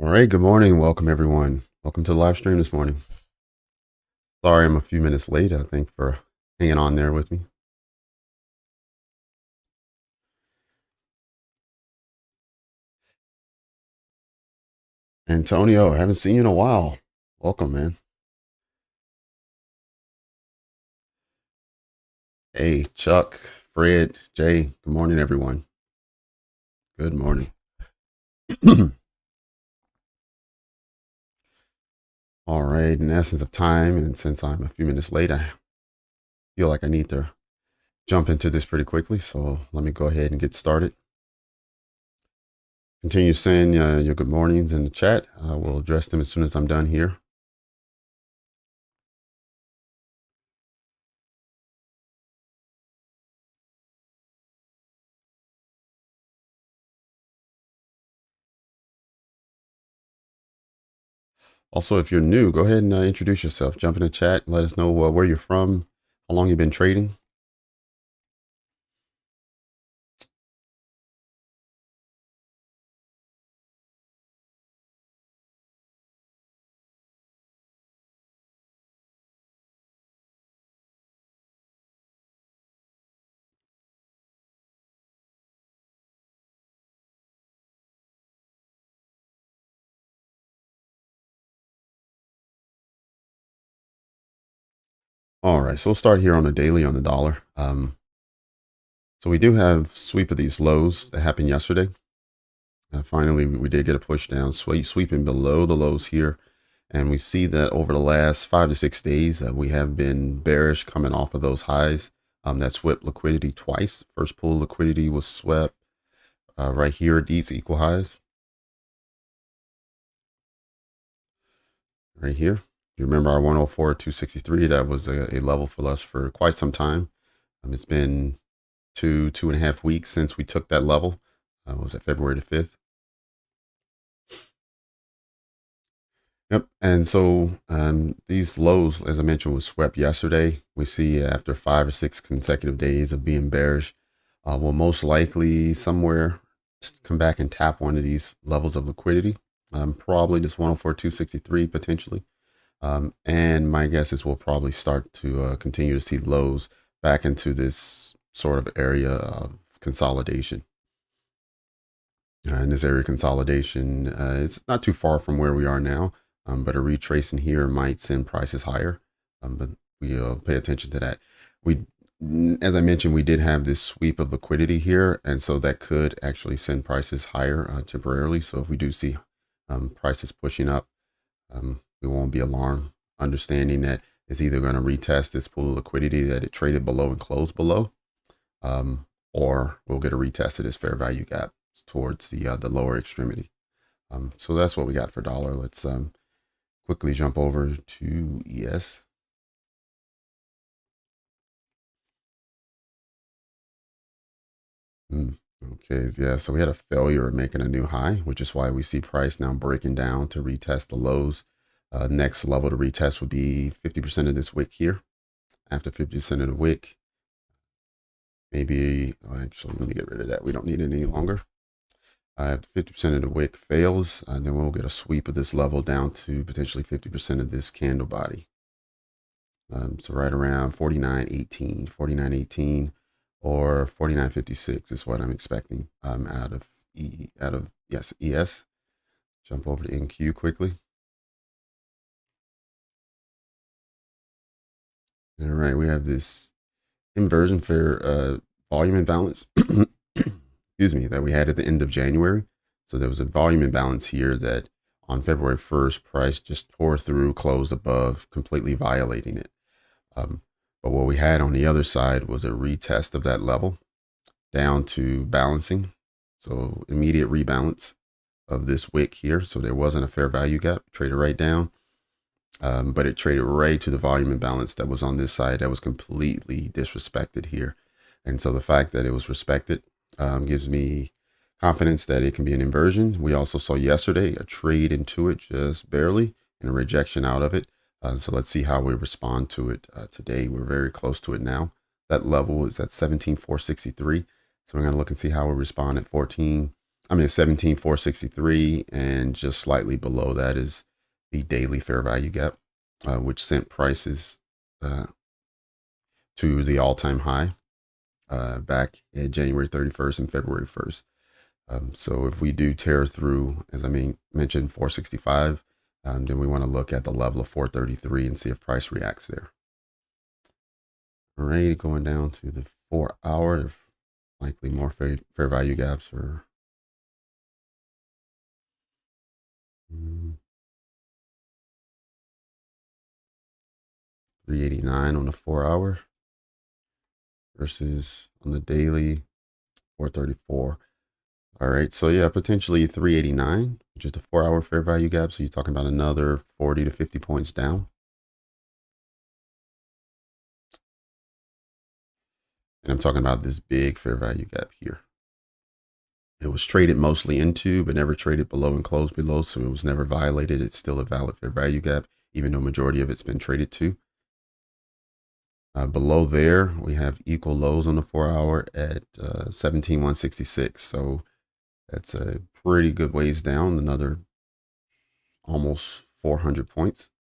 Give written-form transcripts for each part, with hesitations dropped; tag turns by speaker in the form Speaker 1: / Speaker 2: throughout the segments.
Speaker 1: All right, good morning. Welcome, everyone. Welcome to the live stream this morning. Sorry I'm a few minutes late. Thanks for hanging on there with me. Antonio, I haven't seen you in a while. Welcome, man. Hey, Chuck, Fred, Jay, good morning, everyone. Good morning. All right, in the essence of time, and since I'm a few minutes late, I feel like I need to jump into this pretty quickly. So let me go ahead and get started. Continue saying your good mornings in the chat. I will address them as soon as I'm done here. Also, if you're new, go ahead and introduce yourself. Jump in the chat. Let us know where you're from, how long you've been trading. All right, so we'll start here on the daily on the dollar. So we do have sweep of these lows that happened yesterday. Finally, we did get a push down, sweeping below the lows here. And we see that over the last 5 to 6 days, we have been bearish coming off of those highs. That swept liquidity twice. First pool liquidity was swept right here at these equal highs. Right here. You remember our 104.263, that was a level for us for quite some time. It's been two and a half weeks since we took that level. Was it February the 5th? Yep. And so these lows, as I mentioned, was swept yesterday. We see after 5 or 6 consecutive days of being bearish, we'll most likely somewhere come back and tap one of these levels of liquidity. Probably just 104.263 potentially. And my guess is we'll probably start to continue to see lows back into this sort of area of consolidation. In this area of consolidation, it's not too far from where we are now, but a retracing here might send prices higher. But we'll pay attention to that. As I mentioned, we did have this sweep of liquidity here, and so that could actually send prices higher temporarily. So if we do see prices pushing up, we won't be alarmed, understanding that it's either going to retest this pool of liquidity that it traded below and closed below, or we'll get a retest of this fair value gap towards the lower extremity. So that's what we got for dollar. Let's quickly jump over to ES. Okay, yeah, so we had a failure of making a new high, which is why we see price now breaking down to retest the lows. Next level to retest would be 50% of this wick here. After 50% of the wick, maybe, actually, let me get rid of that. We don't need it any longer. If 50% of the wick fails, then we'll get a sweep of this level down to potentially 50% of this candle body. So right around 49.18 or 49.56 is what I'm expecting out of ES. Jump over to NQ quickly. All right, we have this inversion for volume imbalance. Excuse me, that we had at the end of January. So there was a volume imbalance here that on February 1st, price just tore through, closed above, completely violating it. But what we had on the other side was a retest of that level down to balancing. So immediate rebalance of this wick here. So there wasn't a fair value gap, traded right down. But it traded right to the volume imbalance that was on this side that was completely disrespected here. And so the fact that it was respected gives me confidence that it can be an inversion. We also saw yesterday a trade into it just barely and a rejection out of it. So let's see how we respond to it today. We're very close to it now. That level is at 17,463. So we're going to look and see how we respond at 17,463, and just slightly below that is the daily fair value gap, which sent prices to the all-time high back in January 31st and February 1st. So if we do tear through, as I mentioned, 465, then we want to look at the level of 433 and see if price reacts there. All right, going down to the 4 hour, likely more fair value gaps or 389 on the 4 hour versus on the daily 434. All right, so yeah, potentially 389, just a 4 hour fair value gap. So you're talking about another 40 to 50 points down. And I'm talking about this big fair value gap here. It was traded mostly into, but never traded below and closed below. So it was never violated. It's still a valid fair value gap, even though majority of it's been traded to. Below there, we have equal lows on the 4 hour at 17,166. So that's a pretty good ways down, another almost 400 points.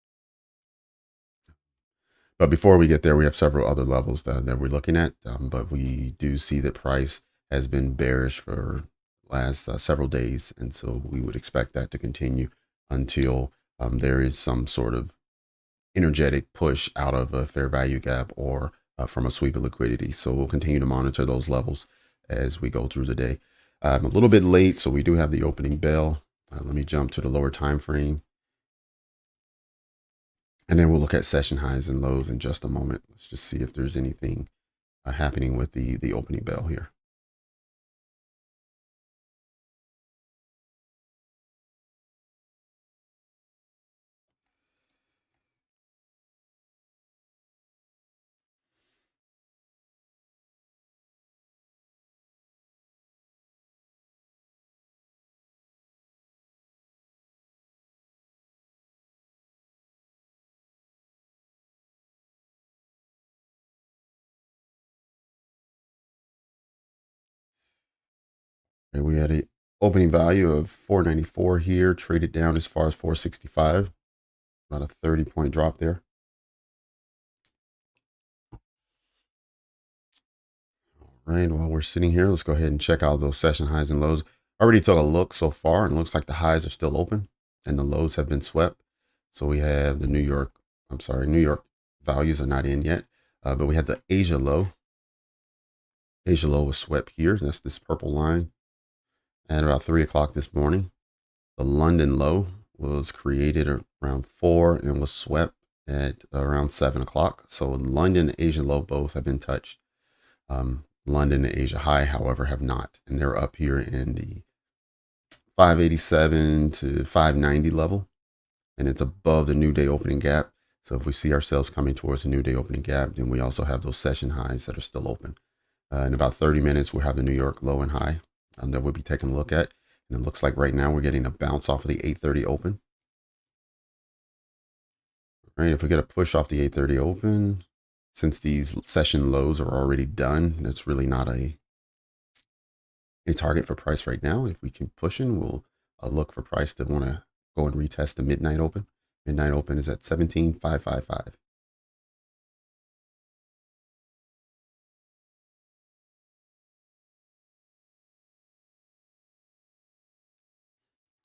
Speaker 1: But before we get there, we have several other levels that we're looking at. But we do see that price has been bearish for last several days. And so we would expect that to continue until there is some sort of energetic push out of a fair value gap or from a sweep of liquidity. So we'll continue to monitor those levels as we go through the day. I'm a little bit late, so we do have the opening bell. Let me jump to the lower time frame. And then we'll look at session highs and lows in just a moment. Let's just see if there's anything happening with the opening bell here. Okay, we had an opening value of 494 here, traded down as far as 465, about a 30-point drop there. All right, while we're sitting here, let's go ahead and check out those session highs and lows. I already took a look so far, and it looks like the highs are still open and the lows have been swept. So we have the New York values are not in yet, but we had the Asia low. Asia low was swept here. That's this purple line at about 3 o'clock this morning. The London low was created around 4 and was swept at around 7 o'clock. So London and Asia low both have been touched. London and Asia high, however, have not. And they're up here in the 587 to 590 level. And it's above the new day opening gap. So if we see ourselves coming towards the new day opening gap, then we also have those session highs that are still open. In about 30 minutes, we'll have the New York low and high that we'll be taking a look at. And it looks like right now we're getting a bounce off of the 830 open. All right, if we get a push off the 830 open, since these session lows are already done, that's really not a target for price right now. If we keep pushing, we'll look for price to want to go and retest the midnight open. Midnight open is at 17,555.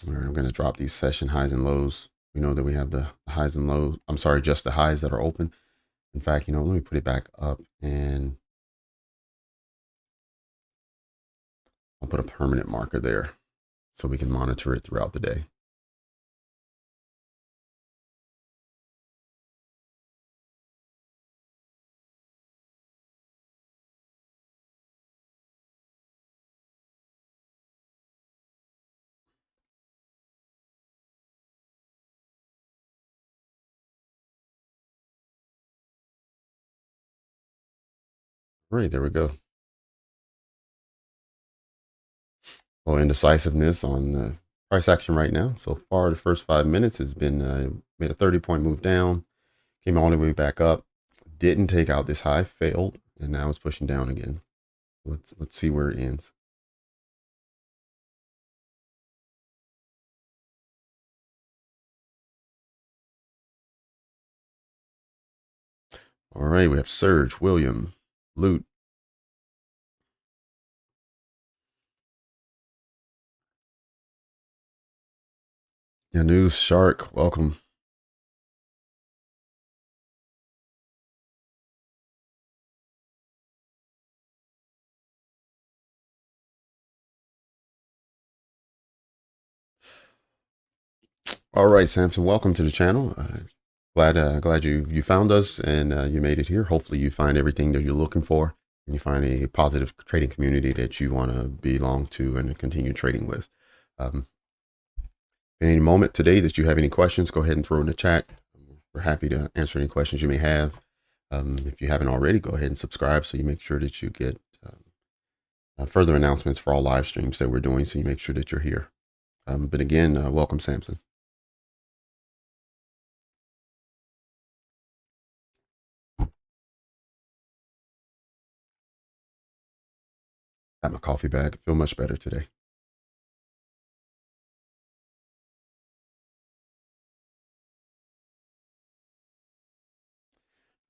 Speaker 1: All right, I'm going to drop these session highs and lows. We know that we have the highs and lows. I'm sorry, just the highs that are open. In fact, let me put it back up and I'll put a permanent marker there so we can monitor it throughout the day. All right, there we go. Well, indecisiveness on the price action right now. So far, the first 5 minutes has been made a 30-point move down, came all the way back up, didn't take out this high, failed, and now it's pushing down again. Let's see where it ends. All right, we have Serge, William, Loot. News Shark, welcome. All right, Samson, welcome to the channel. Glad you found us and you made it here. Hopefully you find everything that you're looking for and you find a positive trading community that you want to belong to and continue trading with. In any moment today that you have any questions, go ahead and throw in the chat. We're happy to answer any questions you may have. If you haven't already, go ahead and subscribe so you make sure that you get further announcements for all live streams that we're doing, so you make sure that you're here. But again, welcome, Samson. Got my coffee bag. I feel much better today.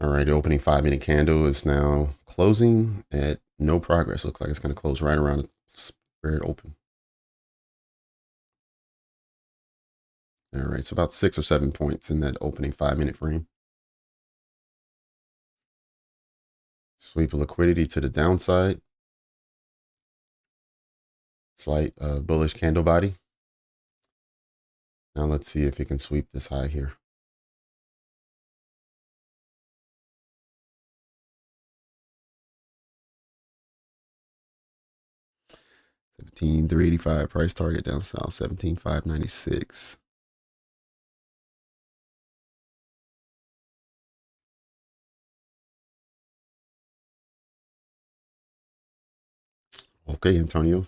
Speaker 1: All right, the opening 5-minute candle is now closing at no progress. Looks like it's going to close right around where it opened. All right, so about 6 or 7 points in that opening 5-minute frame. Sweep of liquidity to the downside. Slight bullish candle body. Now let's see if it can sweep this high here. 17,385 price target down south, 17,596. Okay, Antonio.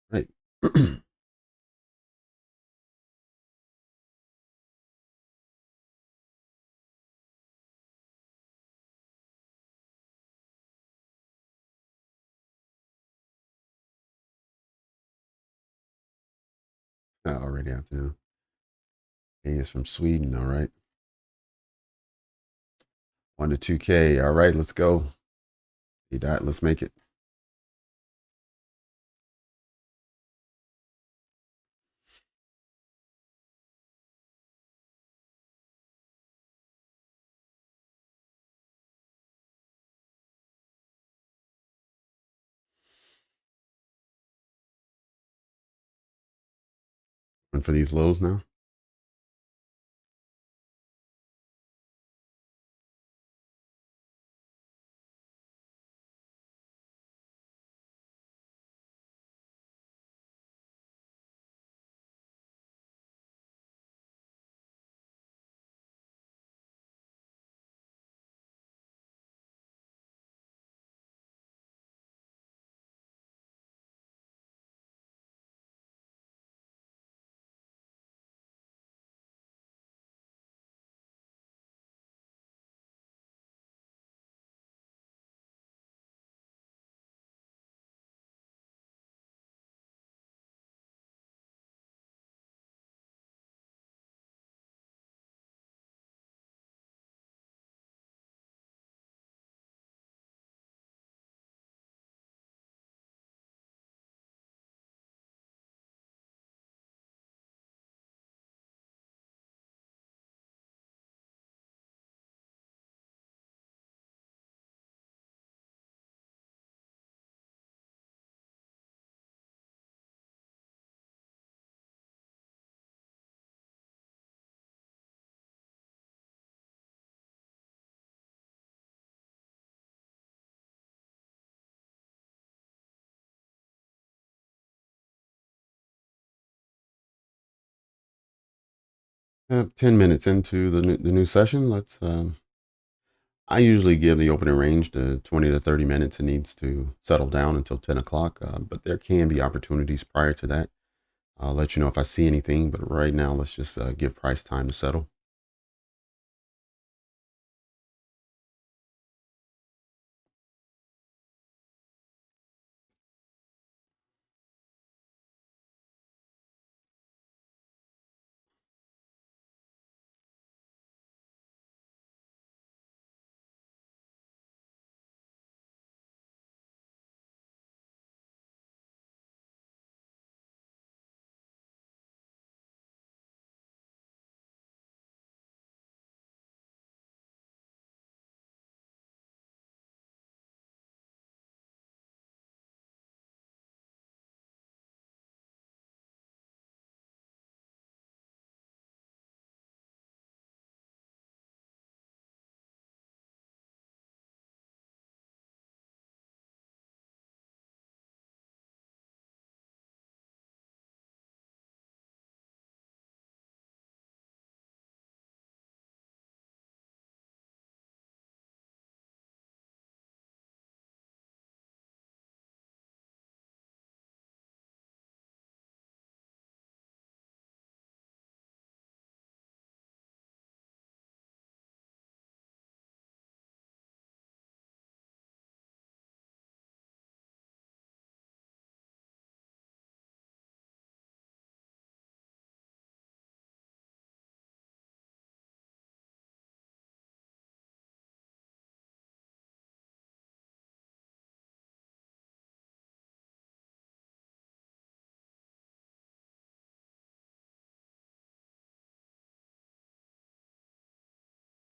Speaker 1: Right. Already afternoon. He is from Sweden. All right. 1 to 2K. All right, let's go. He died. Let's make it. Looking for these lows now. Yep, 10 minutes into the new session. I usually give the opening range to 20 to 30 minutes. It needs to settle down until 10 o'clock, but there can be opportunities prior to that. I'll let you know if I see anything, but right now, let's just give price time to settle.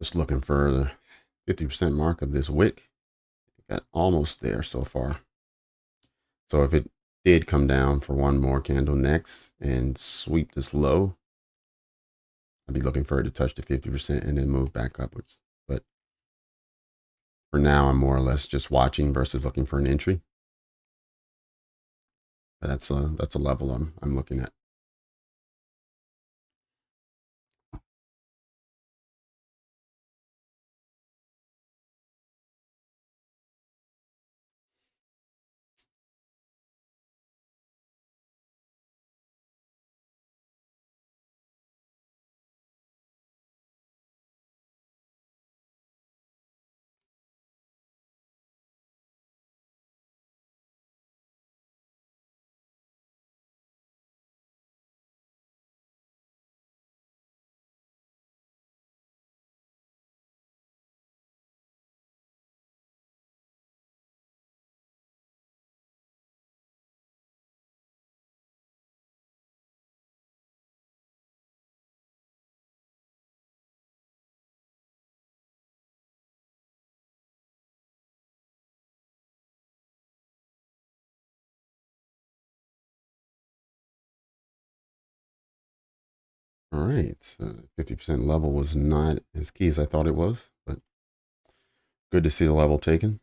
Speaker 1: Just looking for the 50% mark of this wick. Got almost there so far. So if it did come down for one more candle next and sweep this low, I'd be looking for it to touch the 50% and then move back upwards. But for now, I'm more or less just watching versus looking for an entry. But that's a level I'm looking at. All right, so 50% level was not as key as I thought it was, but good to see the level taken.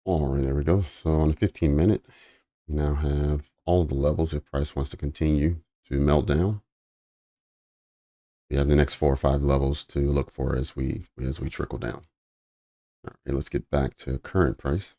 Speaker 1: All right, there we go. So on the 15-minute, we now have all of the levels if price wants to continue to melt down. We have the next 4 or 5 levels to look for as we trickle down. All right, let's get back to current price.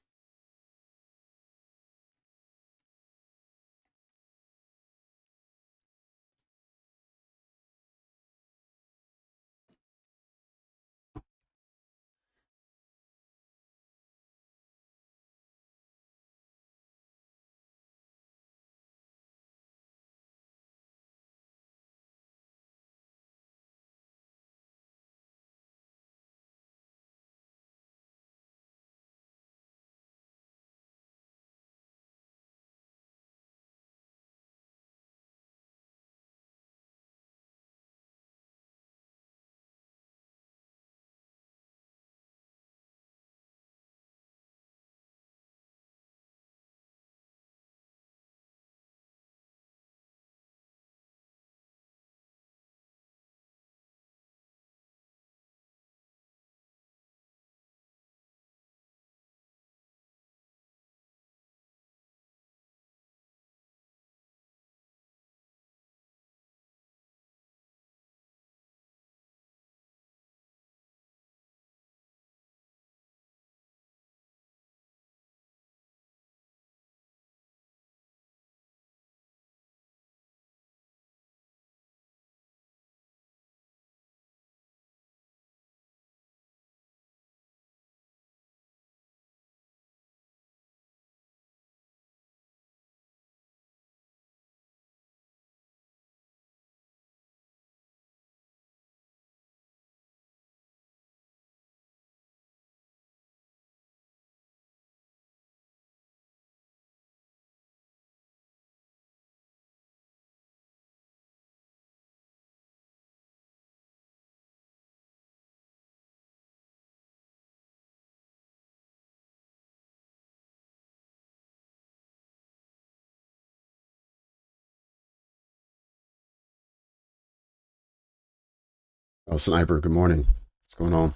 Speaker 1: Oh, Sniper, good morning. What's going on?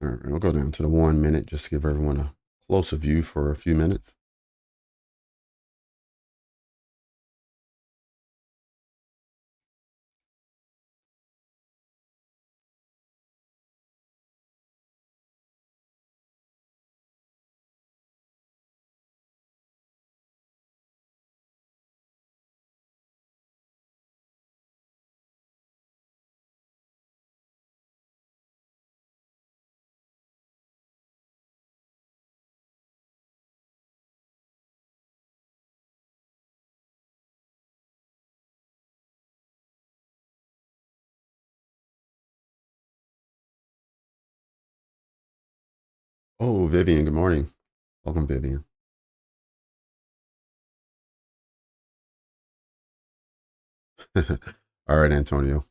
Speaker 1: All right, we'll go down to the 1 minute just to give everyone a closer view for a few minutes. Oh, Vivian, good morning. Welcome, Vivian. All right, Antonio.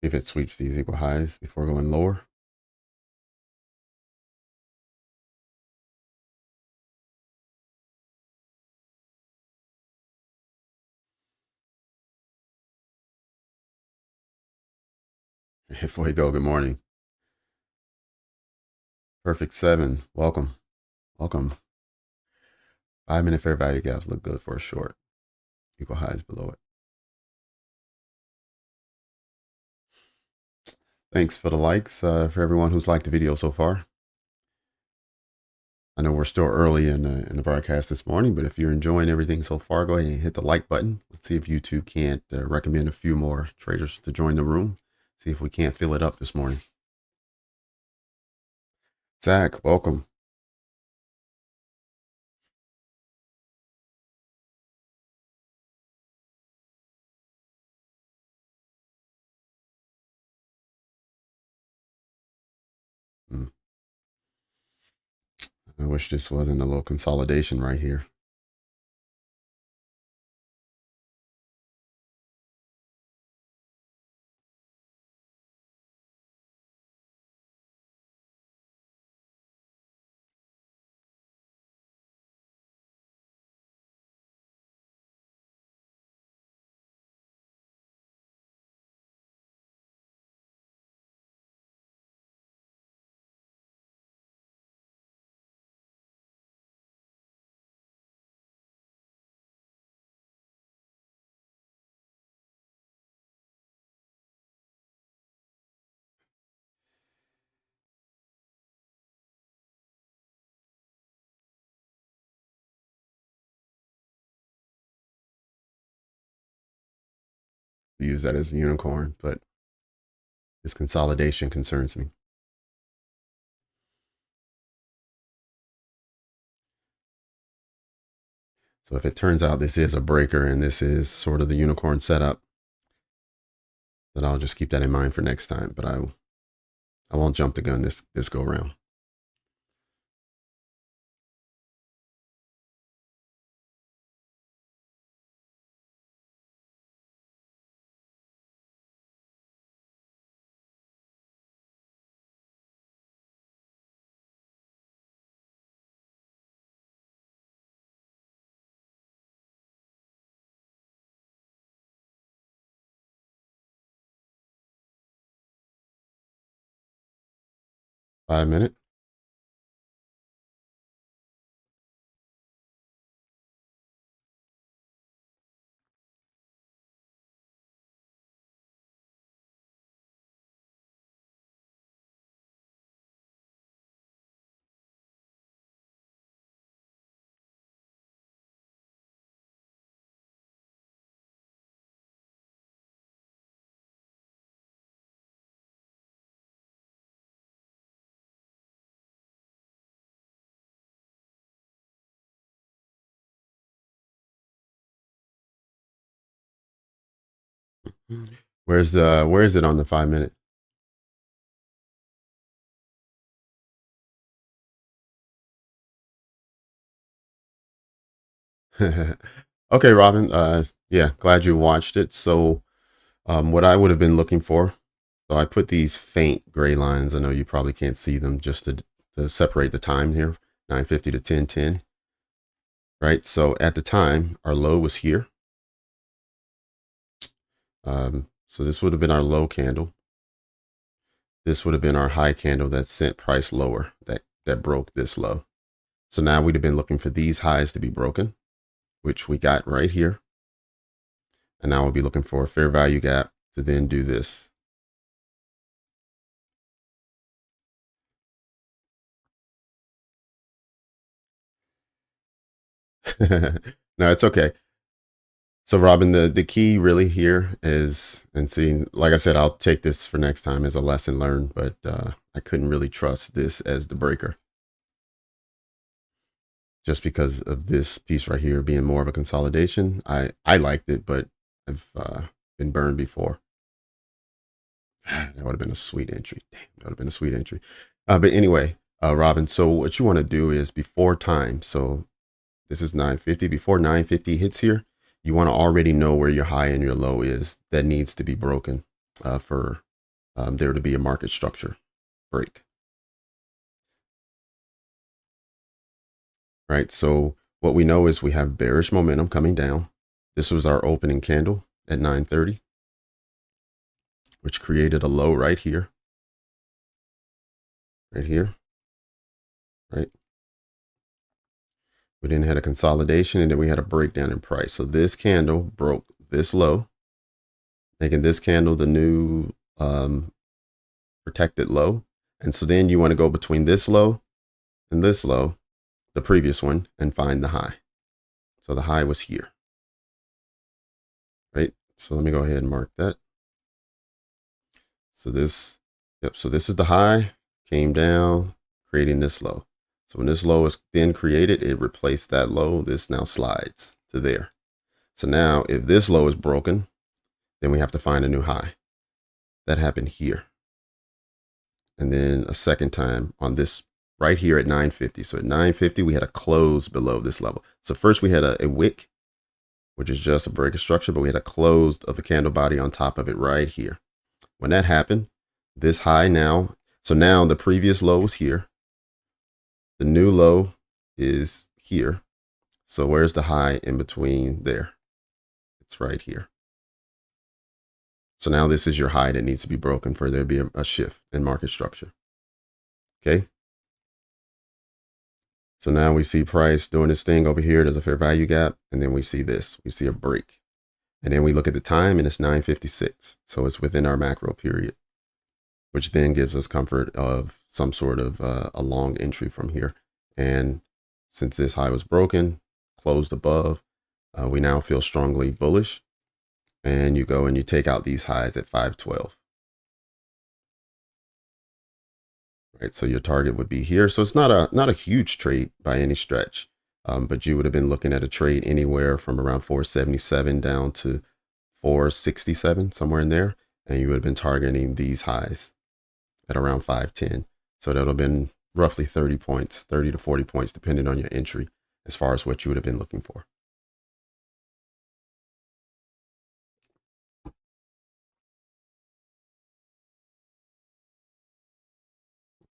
Speaker 1: If it sweeps these equal highs before going lower. Before we go, good morning. Perfect 7. Welcome. Welcome. 5-minute fair value gaps look good for a short. Equal highs below it. Thanks for the likes for everyone who's liked the video so far. I know we're still early in the broadcast this morning, but if you're enjoying everything so far, go ahead and hit the like button. Let's see if YouTube can't recommend a few more traders to join the room. See if we can't fill it up this morning. Zach, welcome. I wish this wasn't a little consolidation right here. We use that as a unicorn, but this consolidation concerns me. So if it turns out this is a breaker and this is sort of the unicorn setup, then I'll just keep that in mind for next time. But I won't jump the gun this go around. $5-minute. Where is it on the 5-minute? Okay, Robin. Yeah, glad you watched it. So, what I would have been looking for. So I put these faint gray lines. I know you probably can't see them, just to separate the time here, 9:50 to 10:10. Right. So at the time, our low was here. So this would have been our low candle. This would have been our high candle that sent price lower, that broke this low. So now we'd have been looking for these highs to be broken, which we got right here. And now we'll be looking for a fair value gap to then do this. No, it's okay. So Robin, the key really here is, and seeing, like I said, I'll take this for next time as a lesson learned, but I couldn't really trust this as the breaker, just because of this piece right here being more of a consolidation. I liked it, but I've been burned before. That would have been a sweet entry. Damn, that would have been a sweet entry. But anyway, Robin, so what you want to do is before time. So this is 9:50. Before 9:50 hits here, you want to already know where your high and your low is that needs to be broken for there to be a market structure break. Right. So what we know is we have bearish momentum coming down. This was our opening candle at 9:30, which created a low right here. Right here. Right. We then had a consolidation, and then we had a breakdown in price. So this candle broke this low, making this candle the new protected low. And so then you want to go between this low and this low, the previous one, and find the high. So the high was here. Right. So let me go ahead and mark that. So this, yep. So this is the high, came down, creating this low. So when this low is then created, it replaced that low. This now slides to there. So now if this low is broken, then we have to find a new high. That happened here. And then a second time on this right here at 9:50. So at 9:50, we had a close below this level. So first we had a wick, which is just a breaker structure, but we had a close of the candle body on top of it right here. When that happened, this high now, so now the previous low was here. The new low is here. So where's the high in between there? It's right here. So now this is your high that needs to be broken for there to be a shift in market structure. Okay. So now we see price doing this thing over here. There's a fair value gap. And then we see this, we see a break. And then we look at the time and it's 9:56. So it's within our macro period, which then gives us comfort of some sort of a long entry from here. And since this high was broken, closed above, we now feel strongly bullish. And you go and you take out these highs at 512. Right, so your target would be here. So it's not a huge trade by any stretch, but you would have been looking at a trade anywhere from around 477 down to 467, somewhere in there, and you would have been targeting these highs at around 510. So that'll have been roughly 30 points, 30 to 40 points, depending on your entry, as far as what you would have been looking for.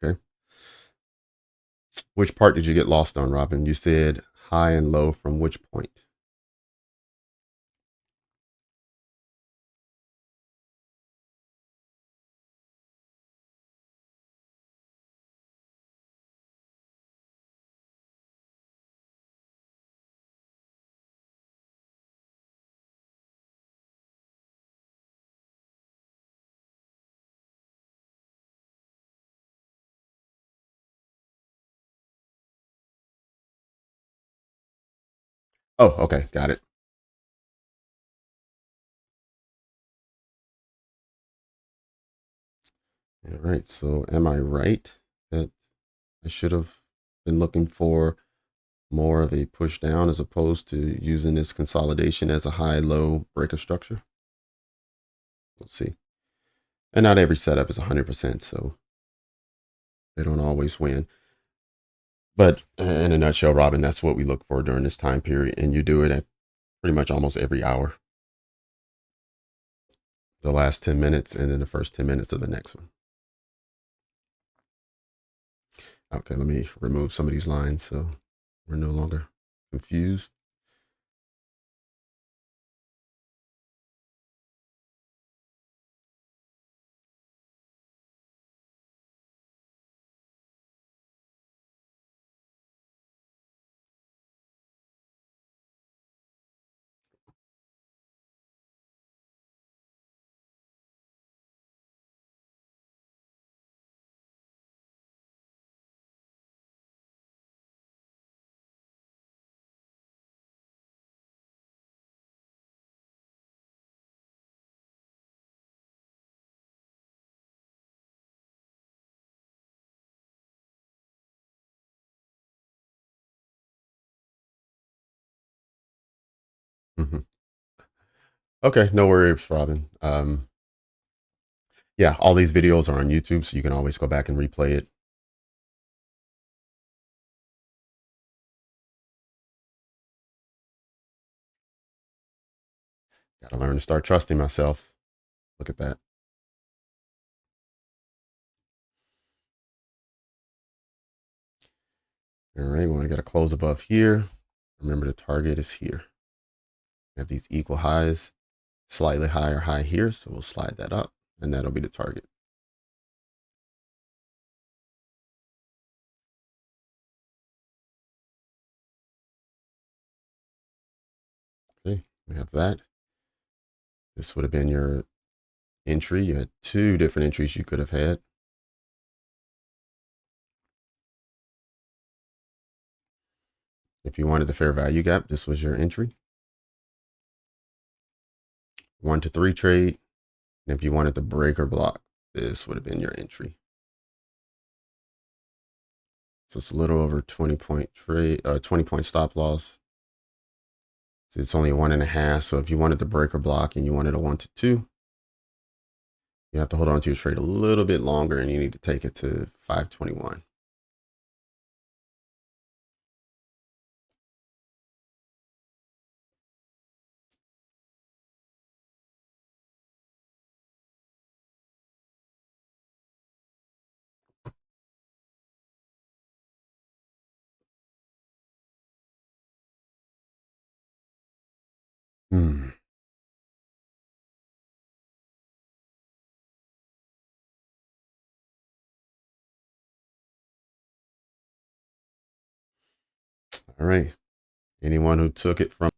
Speaker 1: Okay. Which part did you get lost on, Robin? You said high and low from which point? Oh, okay. Got it. All right. So am I right that I should have been looking for more of a push down as opposed to using this consolidation as a high-low breaker structure? We'll see. And not every setup is 100%, so they don't always win. But in a nutshell, Robin, that's what we look for during this time period. And you do it at pretty much almost every hour. The last 10 minutes and then the first 10 minutes of the next one. Okay, let me remove some of these lines so we're no longer confused. Mhm. Okay, no worries, Robin. Yeah, all these videos are on YouTube, so you can always go back and replay it. Got to learn to start trusting myself. Look at that. All right, we want to get a close above here. Remember, the target is here. We have these equal highs, slightly higher high here, so we'll slide that up, and that'll be the target. Okay, we have that. This would have been your entry. You had two different entries you could have had. If you wanted the fair value gap, this was your entry. 1 to 3 trade. And if you wanted the break or block, this would have been your entry. So it's a little over 20-point trade, 20-point stop loss. So it's only 1.5. So if you wanted the break or block and you wanted a 1 to 2, you have to hold on to your trade a little bit longer, and you need to take it to 521. Hmm. All right. Anyone who took it from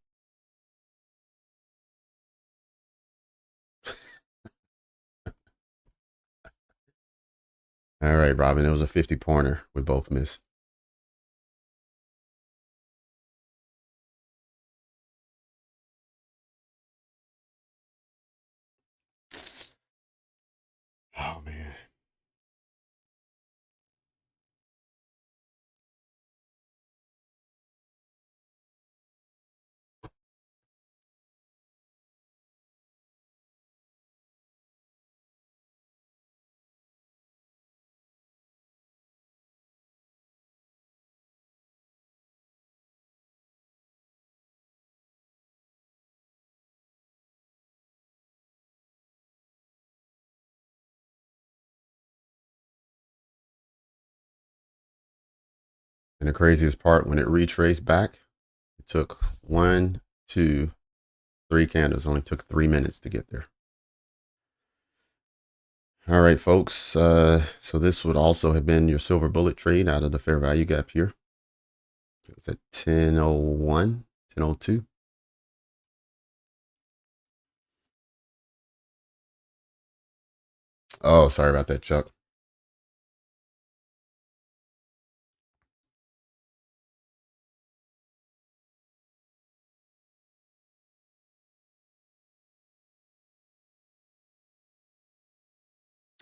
Speaker 1: all right, Robin, it was a 50-pointer. We both missed. Oh, man. And the craziest part, when it retraced back, it took 1, 2, 3 candles. It only took 3 minutes to get there. All right, folks. So this would also have been your silver bullet trade out of the fair value gap here. It was at 10:01, 10:02. Oh, sorry about that, Chuck.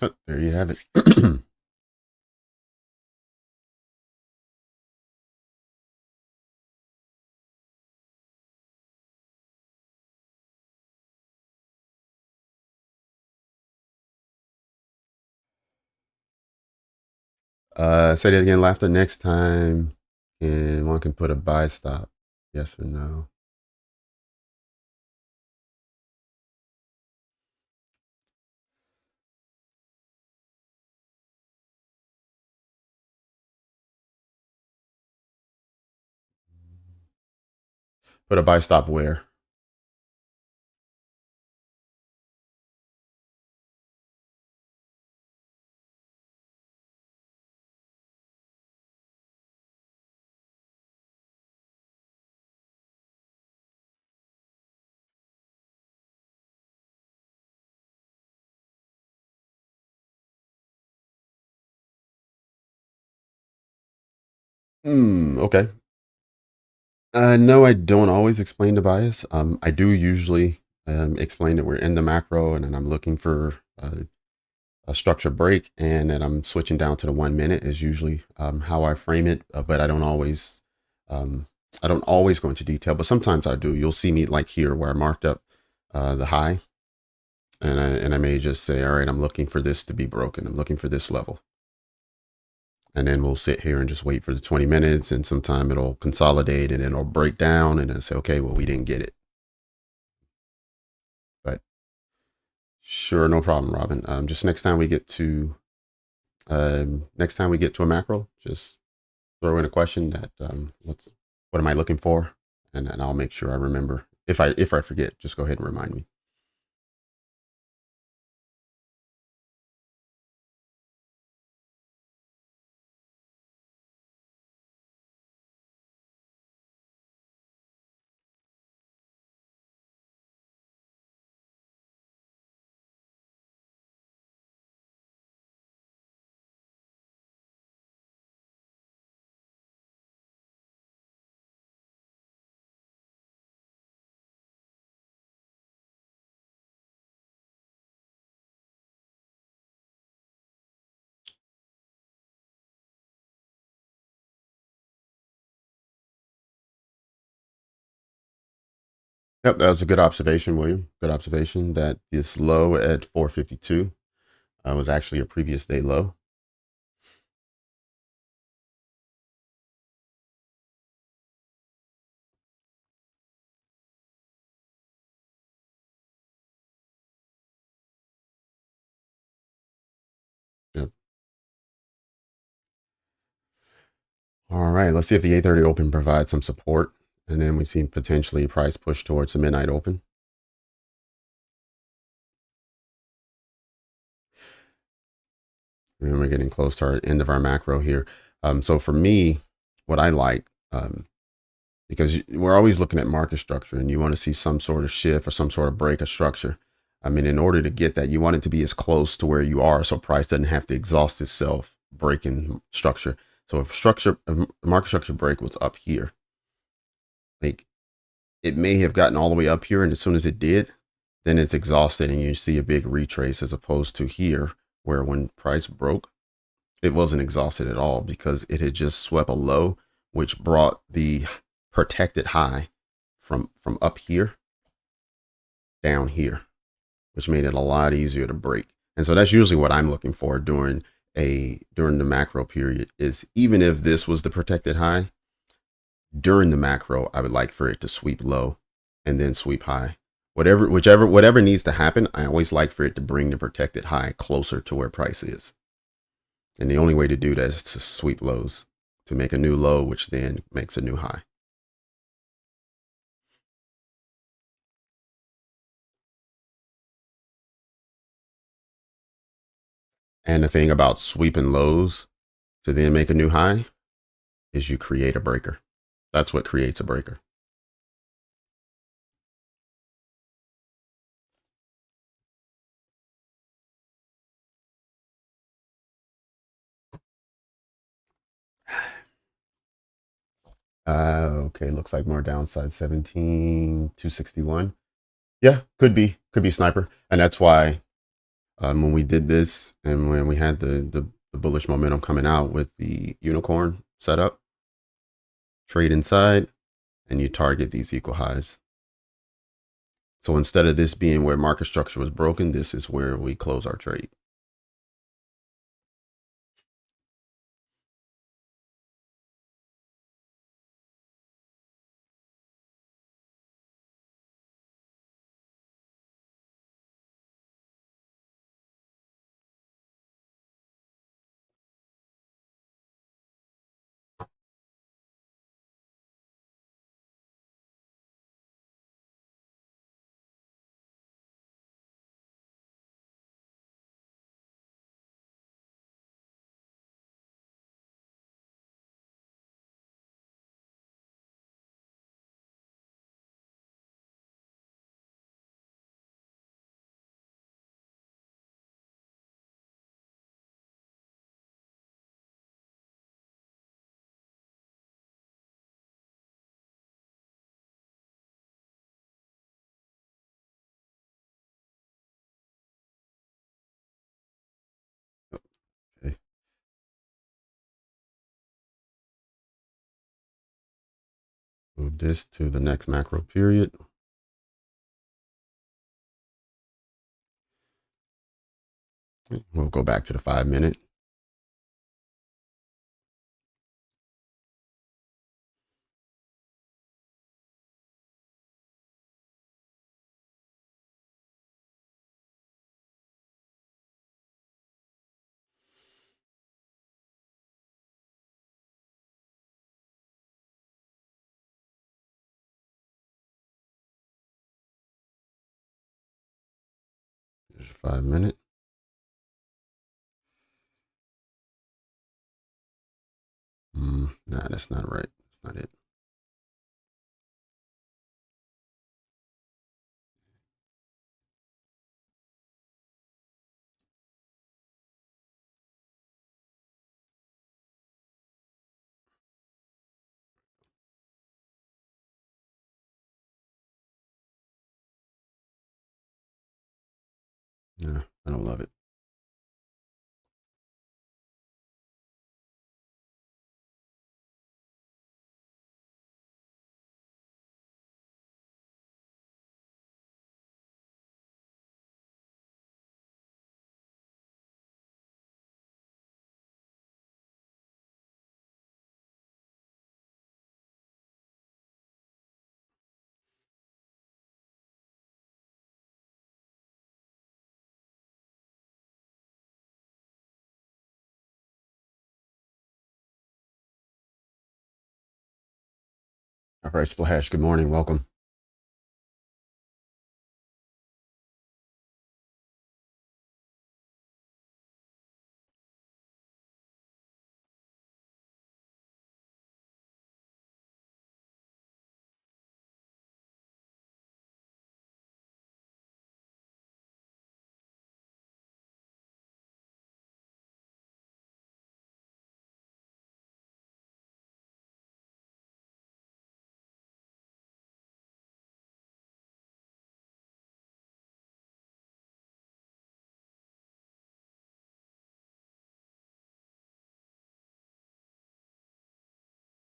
Speaker 1: Oh, there you have it. Say that again, laughter. Next time, and one can put a buy stop. Yes or no? Put a buy stop where? Okay. No, I don't always explain the bias. I do usually explain that we're in the macro and then I'm looking for a structure break, and then I'm switching down to the 1 minute is usually how I frame it. But um, I don't always go into detail, but sometimes I do. You'll see me like here where I marked up the high, and I may just say, all right, I'm looking for this to be broken. I'm looking for this level. And then we'll sit here and just wait for the 20 minutes, and sometime it'll consolidate and then it'll break down and then say, okay, well, we didn't get it. But sure, no problem, Robin. Just next time we get to a macro, just throw in a question that what am I looking for, and I'll make sure I remember. If I forget, just go ahead and remind me. Yep, that was a good observation, William. Good observation that this low at 452 was actually a previous day low. Yep. All right, let's see if the 8:30 open provides some support, and then we see potentially price push towards the midnight open. And we're getting close to our end of our macro here. So for me, what I like, because we're always looking at market structure and you want to see some sort of shift or some sort of break of structure. I mean, in order to get that, you want it to be as close to where you are so price doesn't have to exhaust itself breaking structure. So if market structure break was up here, like it may have gotten all the way up here, and as soon as it did, then it's exhausted and you see a big retrace, as opposed to here where when price broke, it wasn't exhausted at all because it had just swept a low, which brought the protected high from up here down here, which made it a lot easier to break. And so that's usually what I'm looking for during the macro period, is even if this was the protected high during the macro, I would like for it to sweep low and then sweep high. Whatever needs to happen, I always like for it to bring the protected high closer to where price is. And the only way to do that is to sweep lows, to make a new low, which then makes a new high. And the thing about sweeping lows to then make a new high is you create a breaker. That's what creates a breaker. Okay, looks like more downside 17,261. Yeah, could be sniper. And that's why when we did this and when we had the bullish momentum coming out with the unicorn setup, trade inside and you target these equal highs. So instead of this being where market structure was broken, this is where we close our trade. Move this to the next macro period. We'll go back to the 5-minute. There's your 5-minute. Nah, that's not right. That's not it. Yeah, I don't love it. All right, Splash, good morning. Welcome.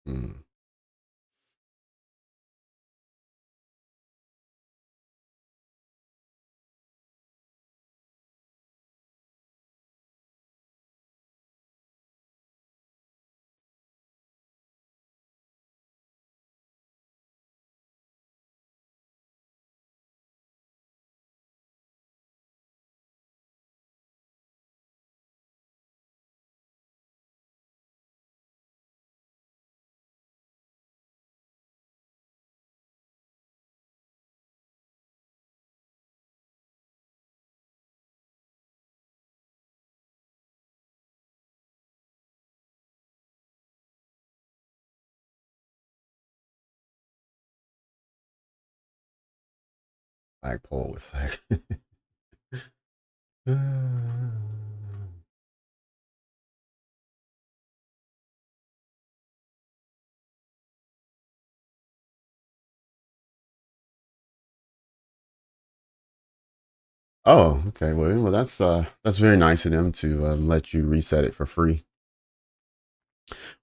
Speaker 1: Hmm. Flagpole with flag. Oh, okay. Well, that's very nice of them to let you reset it for free.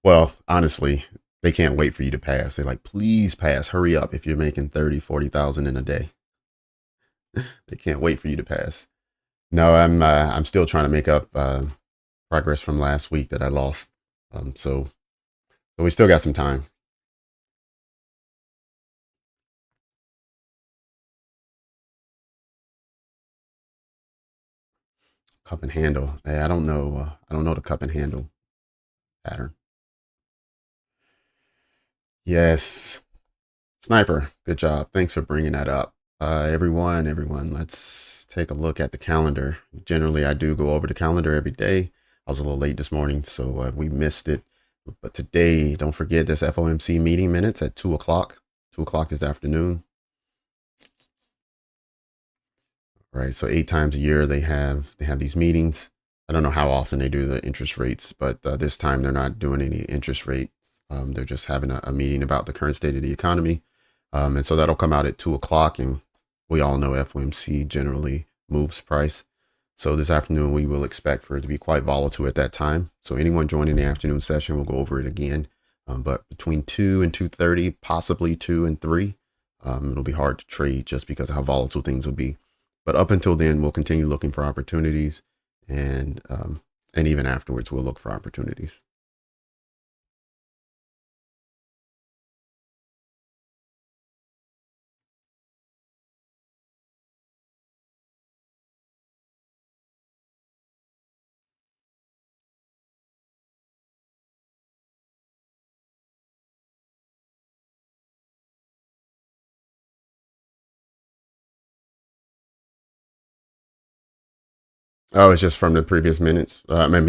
Speaker 1: Well, honestly, they can't wait for you to pass. They're like, please pass, hurry up. If you're making 30, 40,000 in a day, they can't wait for you to pass. No, I'm still trying to make up progress from last week that I lost. So we still got some time. Cup and handle. Hey, I don't know. I don't know the cup and handle pattern. Yes, Sniper. Good job. Thanks for bringing that up. Everyone, let's take a look at the calendar. Generally, I do go over the calendar every day. I was a little late this morning, so we missed it. But today, don't forget this FOMC meeting minutes at 2 o'clock. 2 o'clock this afternoon. Right. So 8 times a year they have these meetings. I don't know how often they do the interest rates, but this time they're not doing any interest rates. They're just having a meeting about the current state of the economy. And so that'll come out at 2 o'clock. And we all know FOMC generally moves price. So this afternoon, we will expect for it to be quite volatile at that time. So anyone joining the afternoon session, we'll go over it again. But between 2 and 2:30, possibly 2 and 3, it'll be hard to trade just because of how volatile things will be. But up until then, we'll continue looking for opportunities, and even afterwards, we'll look for opportunities. Oh, it's just from the previous minutes.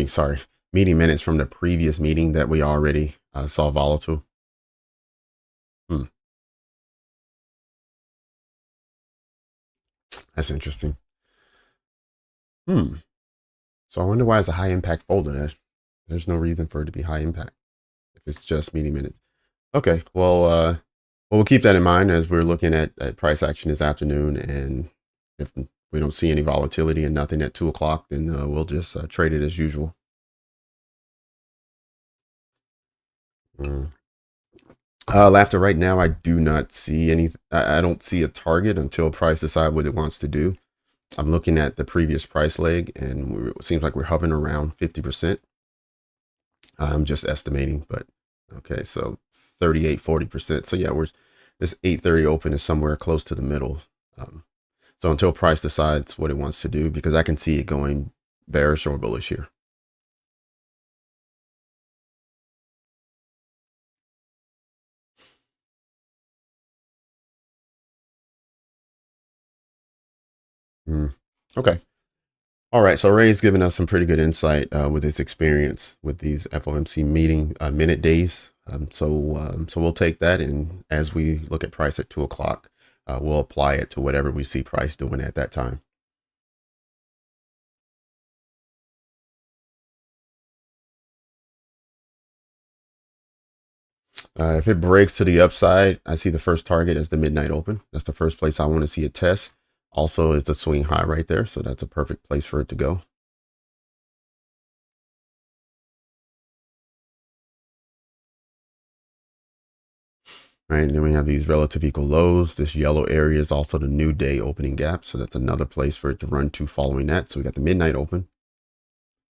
Speaker 1: Sorry, meeting minutes from the previous meeting that we already saw volatile. Hmm, that's interesting. Hmm. So I wonder why it's a high impact folder. There's no reason for it to be high impact if it's just meeting minutes. Okay, well, we'll keep that in mind as we're looking at price action this afternoon. And if we don't see any volatility and nothing at 2 o'clock, then we'll just trade it as usual. Mm. After right now, I do not see any. I don't see a target until price decide what it wants to do. I'm looking at the previous price leg, and it seems like we're hovering around 50%. I'm just estimating, but okay, so 38, 40%. So yeah, this 8:30 open is somewhere close to the middle. Um, so until price decides what it wants to do, because I can see it going bearish or bullish here. Mm. Okay. All right. So Ray's given us some pretty good insight with his experience with these FOMC meeting minute days. So we'll take that, and as we look at price at 2 o'clock, we'll apply it to whatever we see price doing at that time. If it breaks to the upside, I see the first target as the midnight open. That's the first place I want to see it test. Also is the swing high right there. So that's a perfect place for it to go. Right. And then we have these relative equal lows. This yellow area is also the new day opening gap. So that's another place for it to run to following that. So we got the midnight open,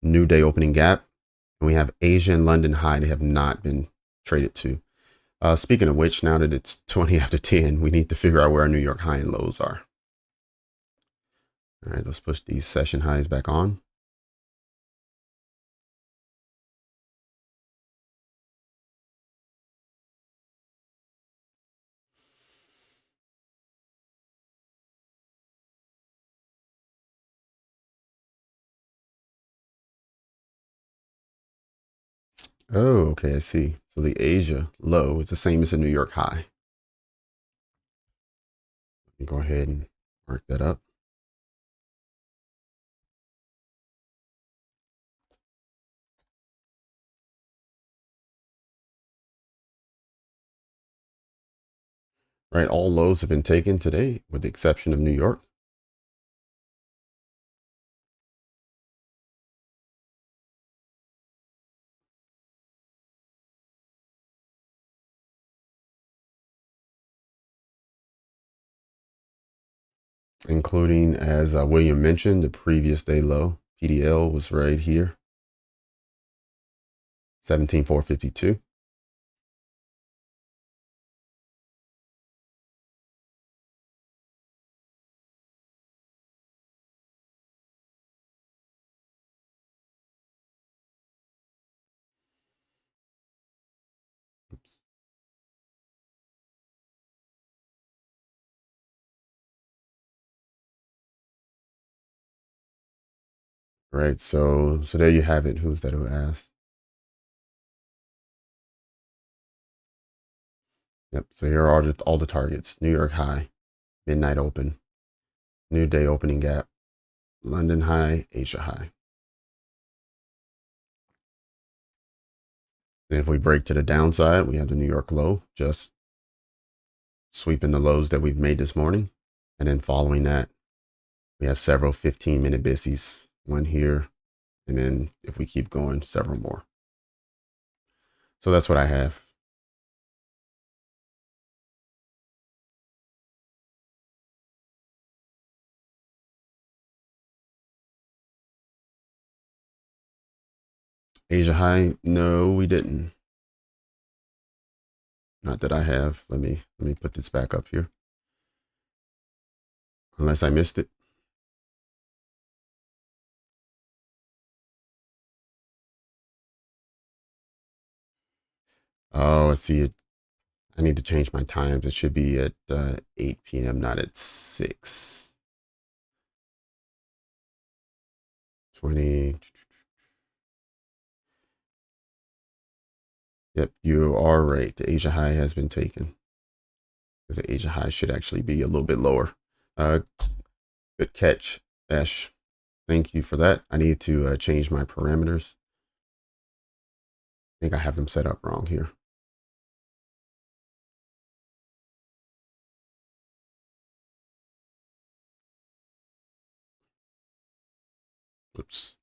Speaker 1: new day opening gap. And we have Asia and London high. They have not been traded to. Speaking of which, now that it's 20 after 10, we need to figure out where our New York high and lows are. All right, let's push these session highs back on. Oh, okay, I see. So the Asia low is the same as the New York high. Let me go ahead and mark that up. Right, all lows have been taken today with the exception of New York. Including, as William mentioned, the previous day low. PDL was right here, 17,452. Oops. Right, so there you have it. Who's that who asked? Yep, so here are all the targets. New York high, midnight open, new day opening gap, London high, Asia high. And if we break to the downside, we have the New York low, just sweeping the lows that we've made this morning. And then following that, we have several 15-minute bissies, one here, and then if we keep going, several more. So that's what I have. Asia high? No, we didn't. Not that I have. Let me put this back up here. Unless I missed it. Oh, I see it. I need to change my times. It should be at 8 p.m., not at 6. 20. Yep, you are right. The Asia high has been taken. Because the Asia high should actually be a little bit lower. Good catch, Ash. Thank you for that. I need to change my parameters. I think I have them set up wrong here. Oops.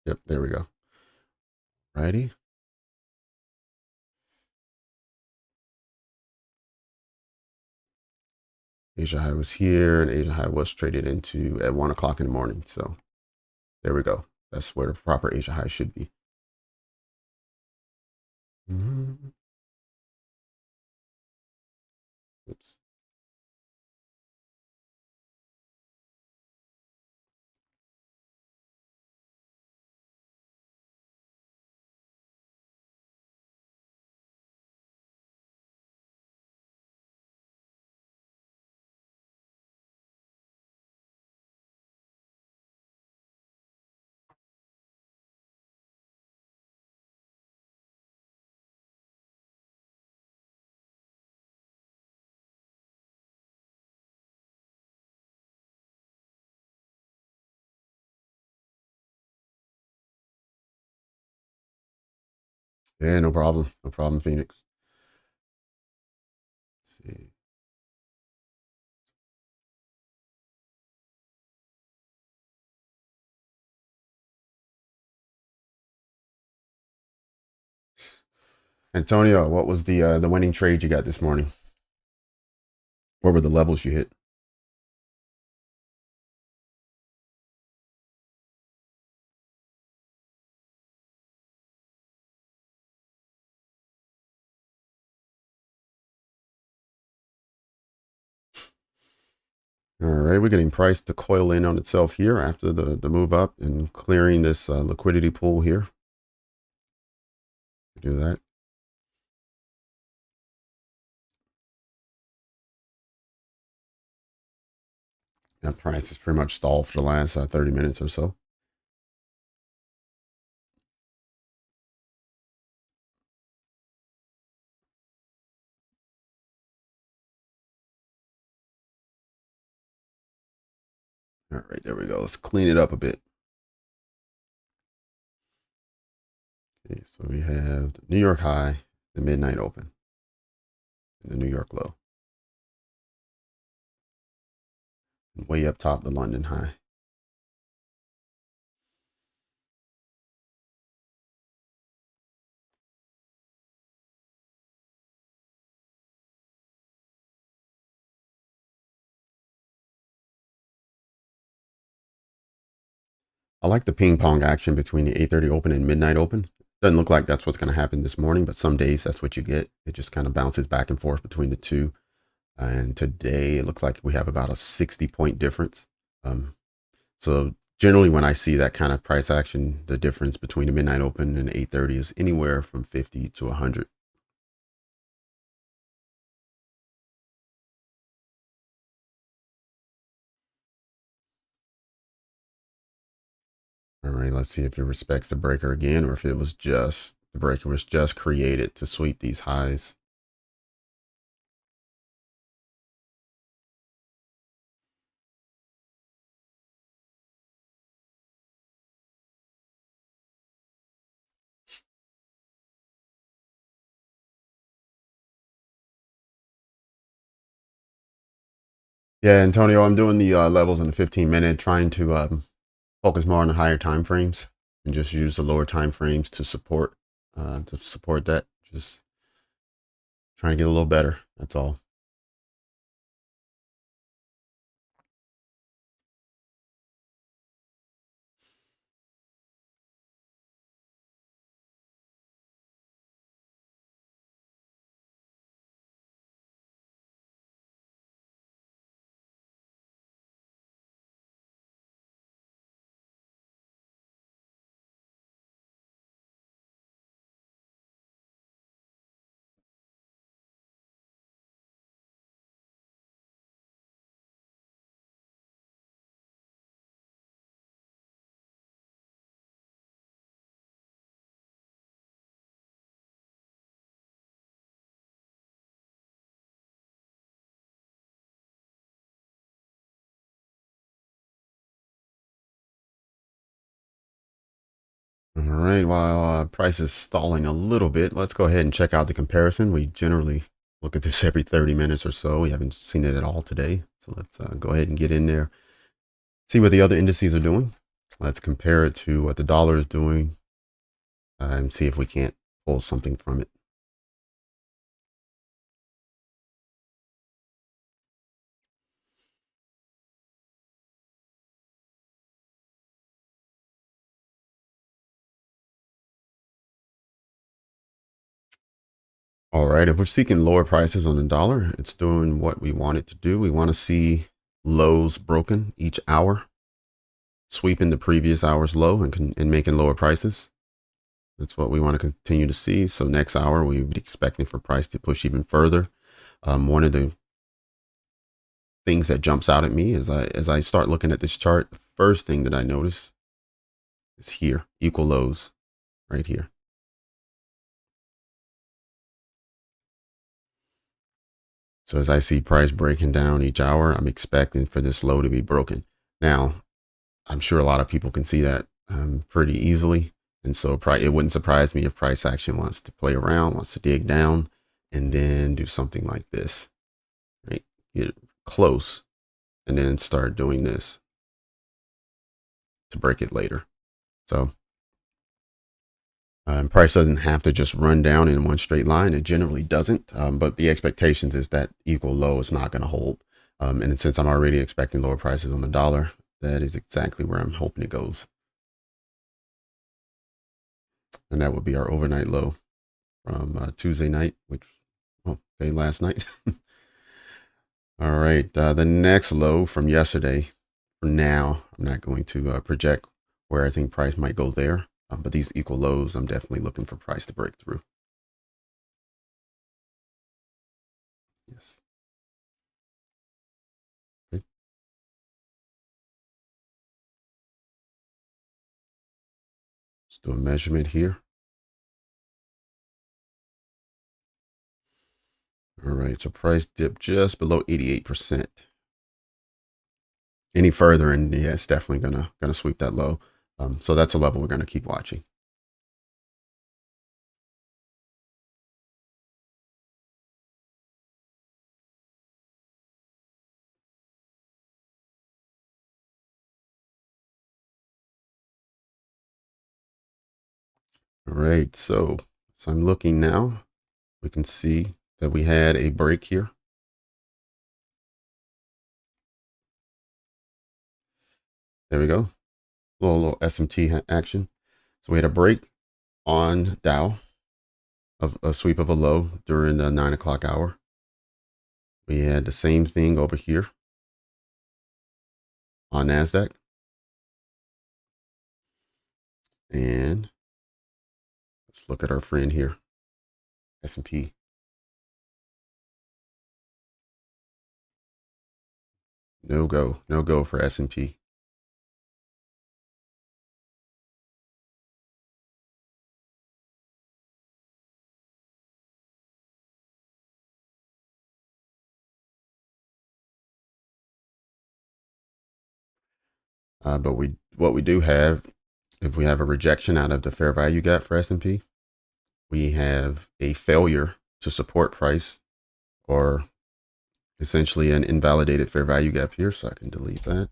Speaker 1: Yep, there we go. Righty. Asia high was here, and Asia high was traded into at 1 o'clock in the morning. So there we go. That's where the proper Asia high should be. Oops. Yeah, no problem. No problem, Phoenix. Let's see. Antonio, what was the winning trade you got this morning? What were the levels you hit? All right, we're getting price to coil in on itself here after the move up and clearing this liquidity pool here. Do that. That price is pretty much stalled for the last 30 minutes or so. All right, there we go. Let's clean it up a bit. Okay, so we have the New York high, the midnight open, and the New York low. And way up top, the London high. I like the ping pong action between the 8:30 open and midnight open. Doesn't look like that's what's going to happen this morning, but some days that's what you get. It just kind of bounces back and forth between the two. And today it looks like we have about a 60-point difference. So generally when I see that kind of price action, the difference between the midnight open and 8:30 is anywhere from 50 to 100. All right, let's see if it respects the breaker again, or if it was just the breaker was just created to sweep these highs. Yeah, Antonio, I'm doing the levels in the 15-minute, trying to focus more on the higher time frames and just use the lower time frames to support that. Just trying to get a little better. That's all. All right, while price is stalling a little bit, let's go ahead and check out the comparison. We generally look at this every 30 minutes or so. We haven't seen it at all today. So let's go ahead and get in there, see what the other indices are doing. Let's compare it to what the dollar is doing and see if we can't pull something from it. All right, if we're seeking lower prices on the dollar, it's doing what we want it to do. We want to see lows broken each hour, sweeping the previous hour's low and making lower prices. That's what we want to continue to see. So next hour, we would be expecting for price to push even further. One of the things that jumps out at me as I start looking at this chart, the first thing that I notice is here, equal lows right here. So as I see price breaking down each hour, I'm expecting for this low to be broken. Now, I'm sure a lot of people can see that pretty easily. And so it wouldn't surprise me if price action wants to play around, wants to dig down, and then do something like this, right? Get close and then start doing this to break it later. So price doesn't have to just run down in one straight line. It generally doesn't, but the expectations is that equal low is not going to hold. And since I'm already expecting lower prices on the dollar, that is exactly where I'm hoping it goes. And that would be our overnight low from Tuesday night, which, okay, last night. All right, the next low from yesterday. For now, I'm not going to project where I think price might go there. But these equal lows, I'm definitely looking for price to break through. Yes. Okay. Let's do a measurement here. All right, so price dipped just below 88%. Any further, and yeah, it's definitely gonna sweep that low. So that's a level we're gonna keep watching. All right, so I'm looking now. We can see that we had a break here. There we go. Little SMT action. So we had a break on Dow of a sweep of a low during the 9 o'clock hour. We had the same thing over here on Nasdaq, and let's look at our friend here, S&P. No go, no go for S&P. But what we do have, if we have a rejection out of the fair value gap for S&P, we have a failure to support price, or essentially an invalidated fair value gap here. So I can delete that.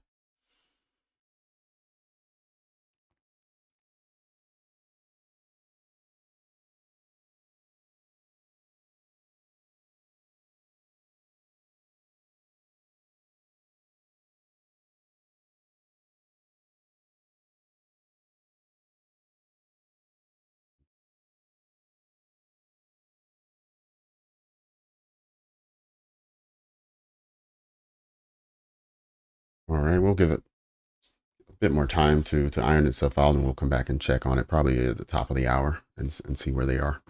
Speaker 1: All right, we'll give it a bit more time to iron itself out, and we'll come back and check on it probably at the top of the hour and see where they are.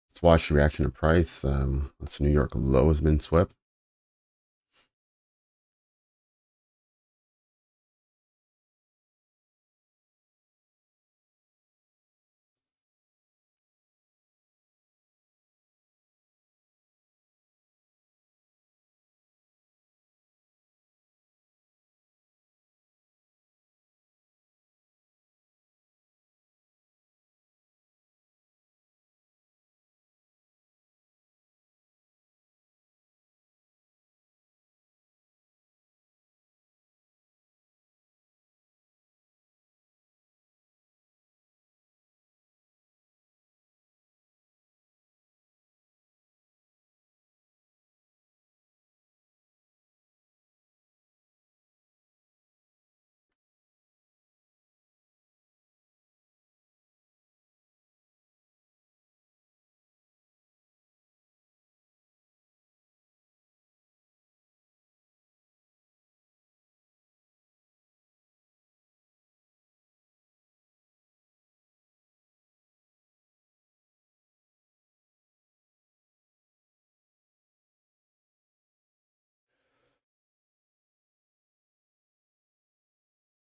Speaker 1: Let's watch the reaction to price. Let's New York low has been swept.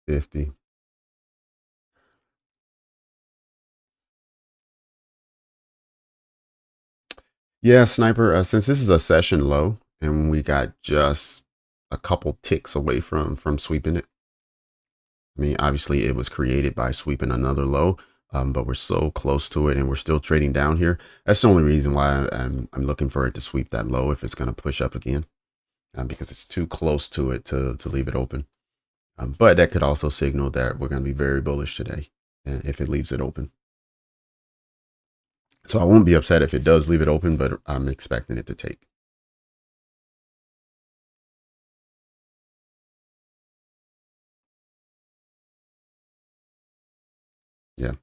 Speaker 1: $50. Yeah, Sniper, since this is a session low and we got just a couple ticks away from sweeping it. I mean, obviously it was created by sweeping another low, but we're so close to it and we're still trading down here. That's the only reason why I'm looking for it to sweep that low if it's going to push up again, because it's too close to it to leave it open. But that could also signal that we're going to be very bullish today if it leaves it open. So I won't be upset if it does leave it open, but I'm expecting it to take. Yeah.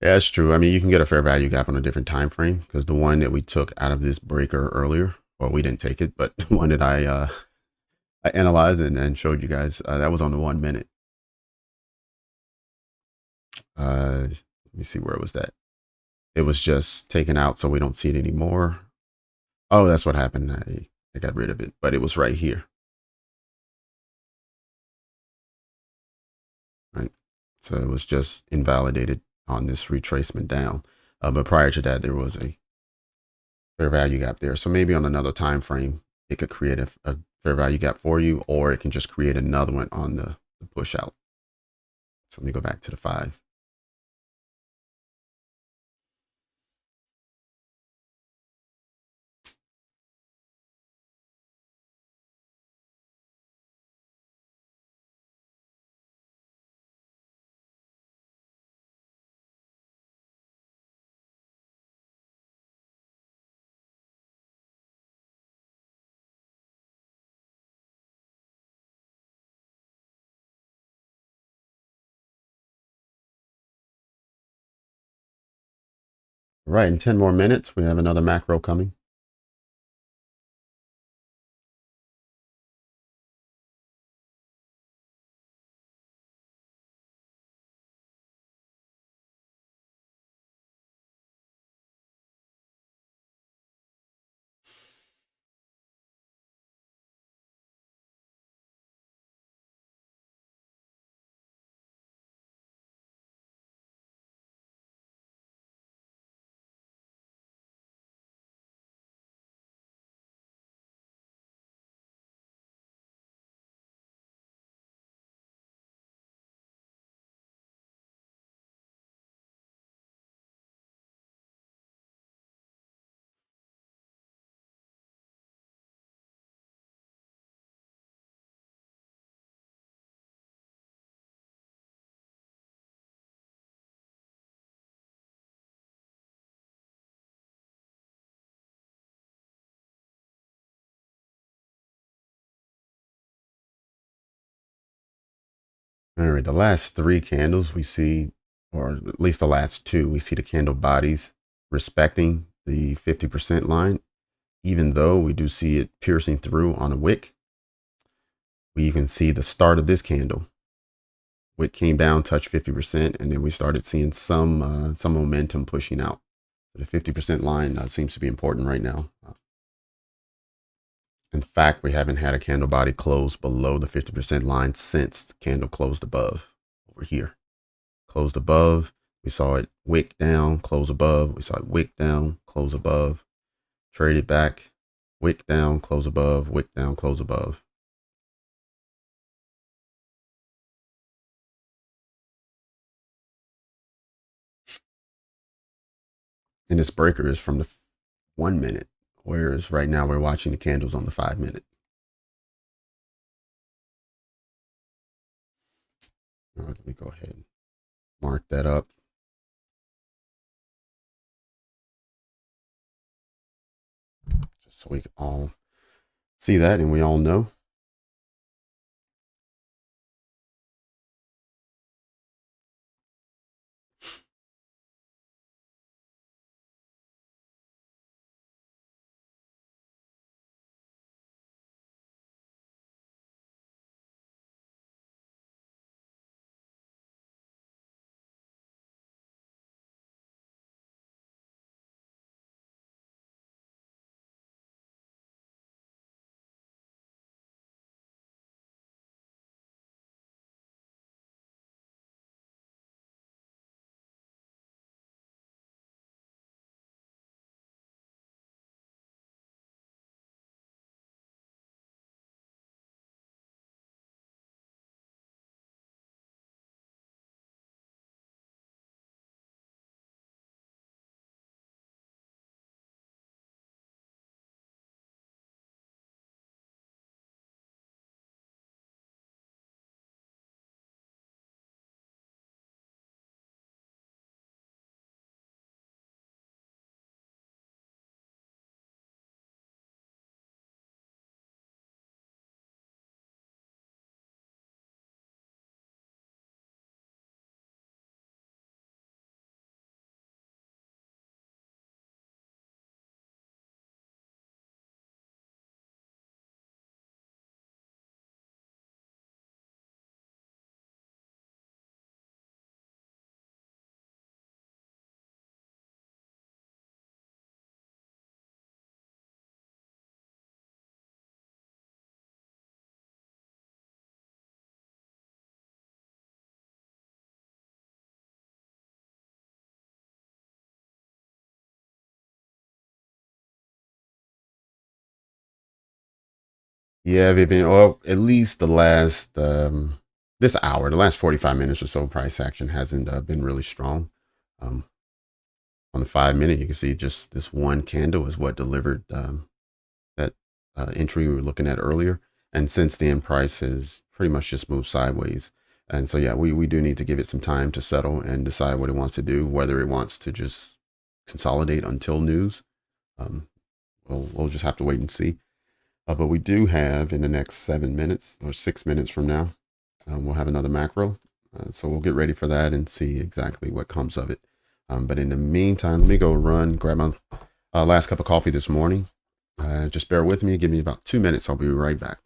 Speaker 1: Yeah, that's true. I mean, you can get a fair value gap on a different time frame because the one that we took out of this breaker earlier, well, we didn't take it, but the one that I analyzed and showed you guys, that was on the 1 minute. Let me see where it was that. It was just taken out so we don't see it anymore. Oh, that's what happened. I got rid of it, but it was right here. Right. So it was just invalidated on this retracement down. But prior to that, there was a fair value gap there. So maybe on another time frame, it could create a fair value gap for you, or it can just create another one on the push out. So let me go back to the 5. Right, in 10 more minutes, we have another macro coming. All right, the last 3 candles we see, or at least the last 2, we see the candle bodies respecting the 50% line, even though we do see it piercing through on a wick. We even see the start of this candle. Wick came down, touched 50%, and then we started seeing some momentum pushing out. The 50% line seems to be important right now. In fact, we haven't had a candle body close below the 50% line since the candle closed above over here. Closed above. We saw it wick down, close above. We saw it wick down, close above. Traded back, wick down, close above, wick down, close above. And this breaker is from the 1 minute, whereas right now we're watching the candles on the 5 minute. Let me go ahead and mark that up. Just so we can all see that and we all know. Yeah, Vivian, or at least the last, this hour, the last 45 minutes or so, price action hasn't been really strong. On the 5 minute, you can see just this one candle is what delivered that entry we were looking at earlier. And since then, price has pretty much just moved sideways. And so, yeah, we do need to give it some time to settle and decide what it wants to do, whether it wants to just consolidate until news. We'll just have to wait and see. But we do have in the next 7 minutes or 6 minutes from now, we'll have another macro. So we'll get ready for that and see exactly what comes of it. But in the meantime, let me go grab my last cup of coffee this morning. Just bear with me. Give me about 2 minutes. I'll be right back.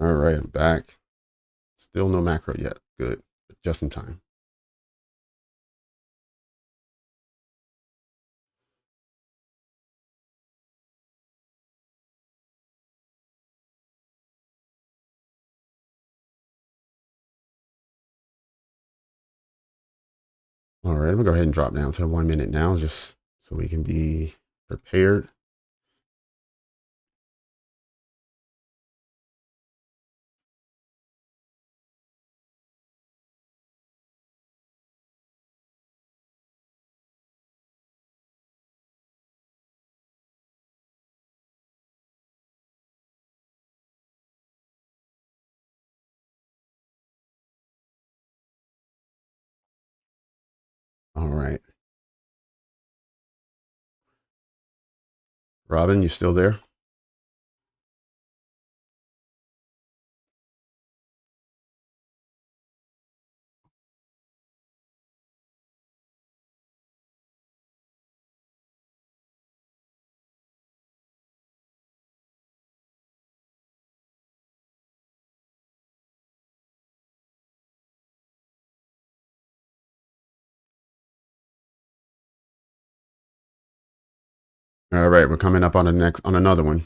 Speaker 1: All right, I'm back. Still no macro yet. Good, but just in time. All right, I'm gonna go ahead and drop down to 1 minute now, just so we can be prepared. All right, Robin, you still there? All right, we're coming up on another one.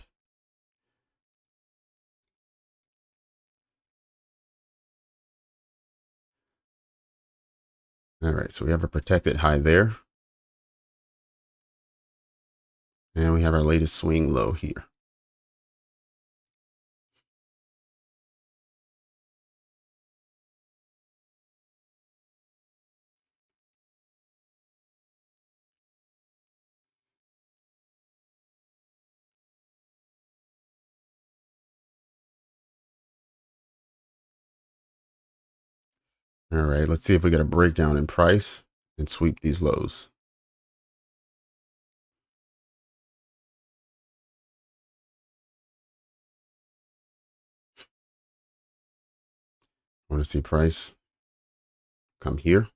Speaker 1: All right, so we have a protected high there. And we have our latest swing low here. All right, let's see if we get a breakdown in price and sweep these lows. I want to see price come here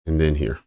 Speaker 1: and then here.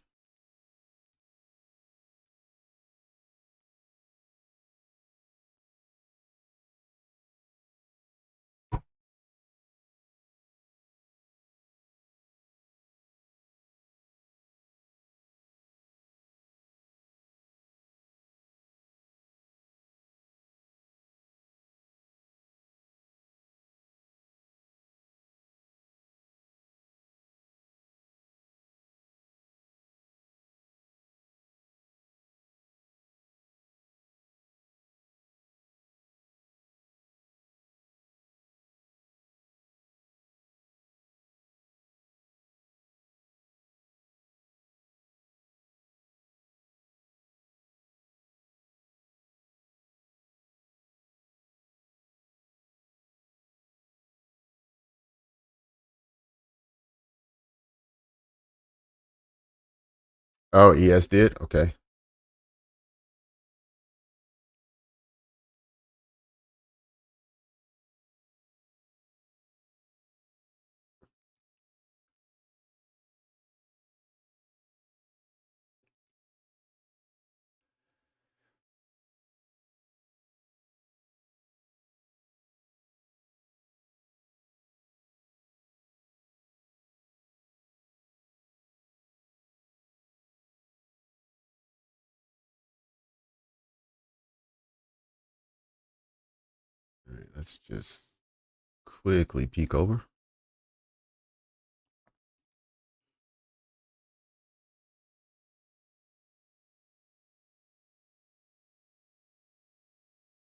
Speaker 1: Oh, ES did? Okay. All right, let's just quickly peek over.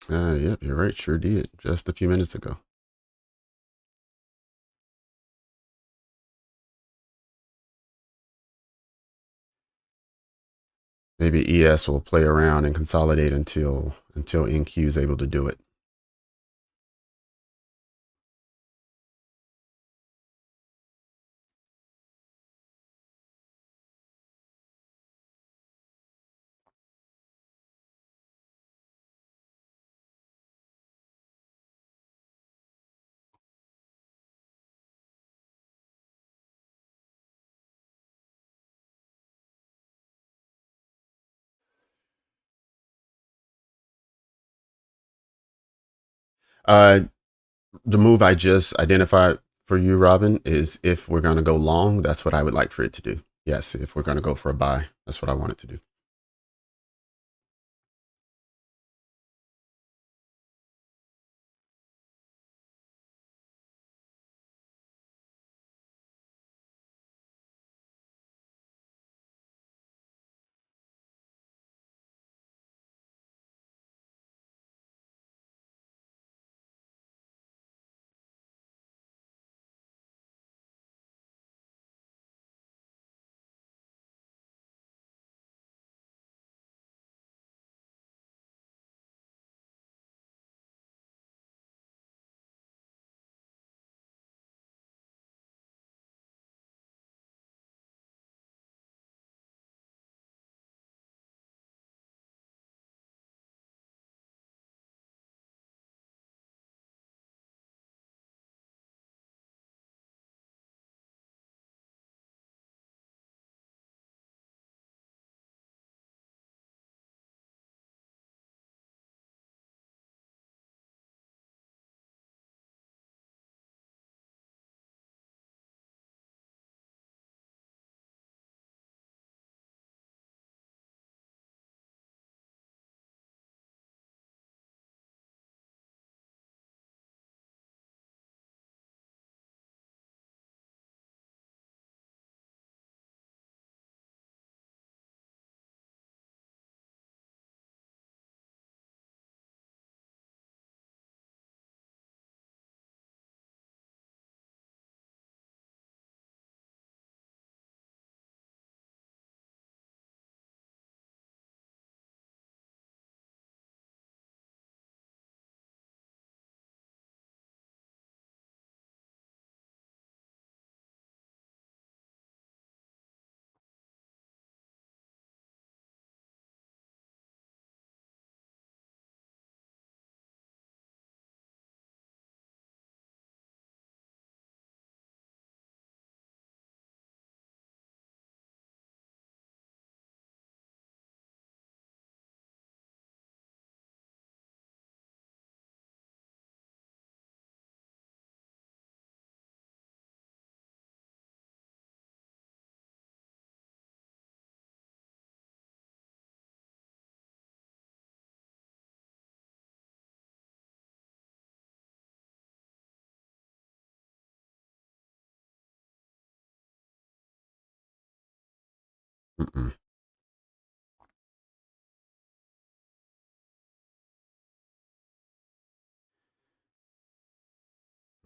Speaker 1: Yep, you're right. Sure did. Just a few minutes ago. Maybe ES will play around and consolidate until NQ is able to do it. Uh, the move I just identified for you, Robin, is if we're going to go long, that's what I would like for it to do. Yes, if we're going to go for a buy, that's what I want it to do. Mm-mm.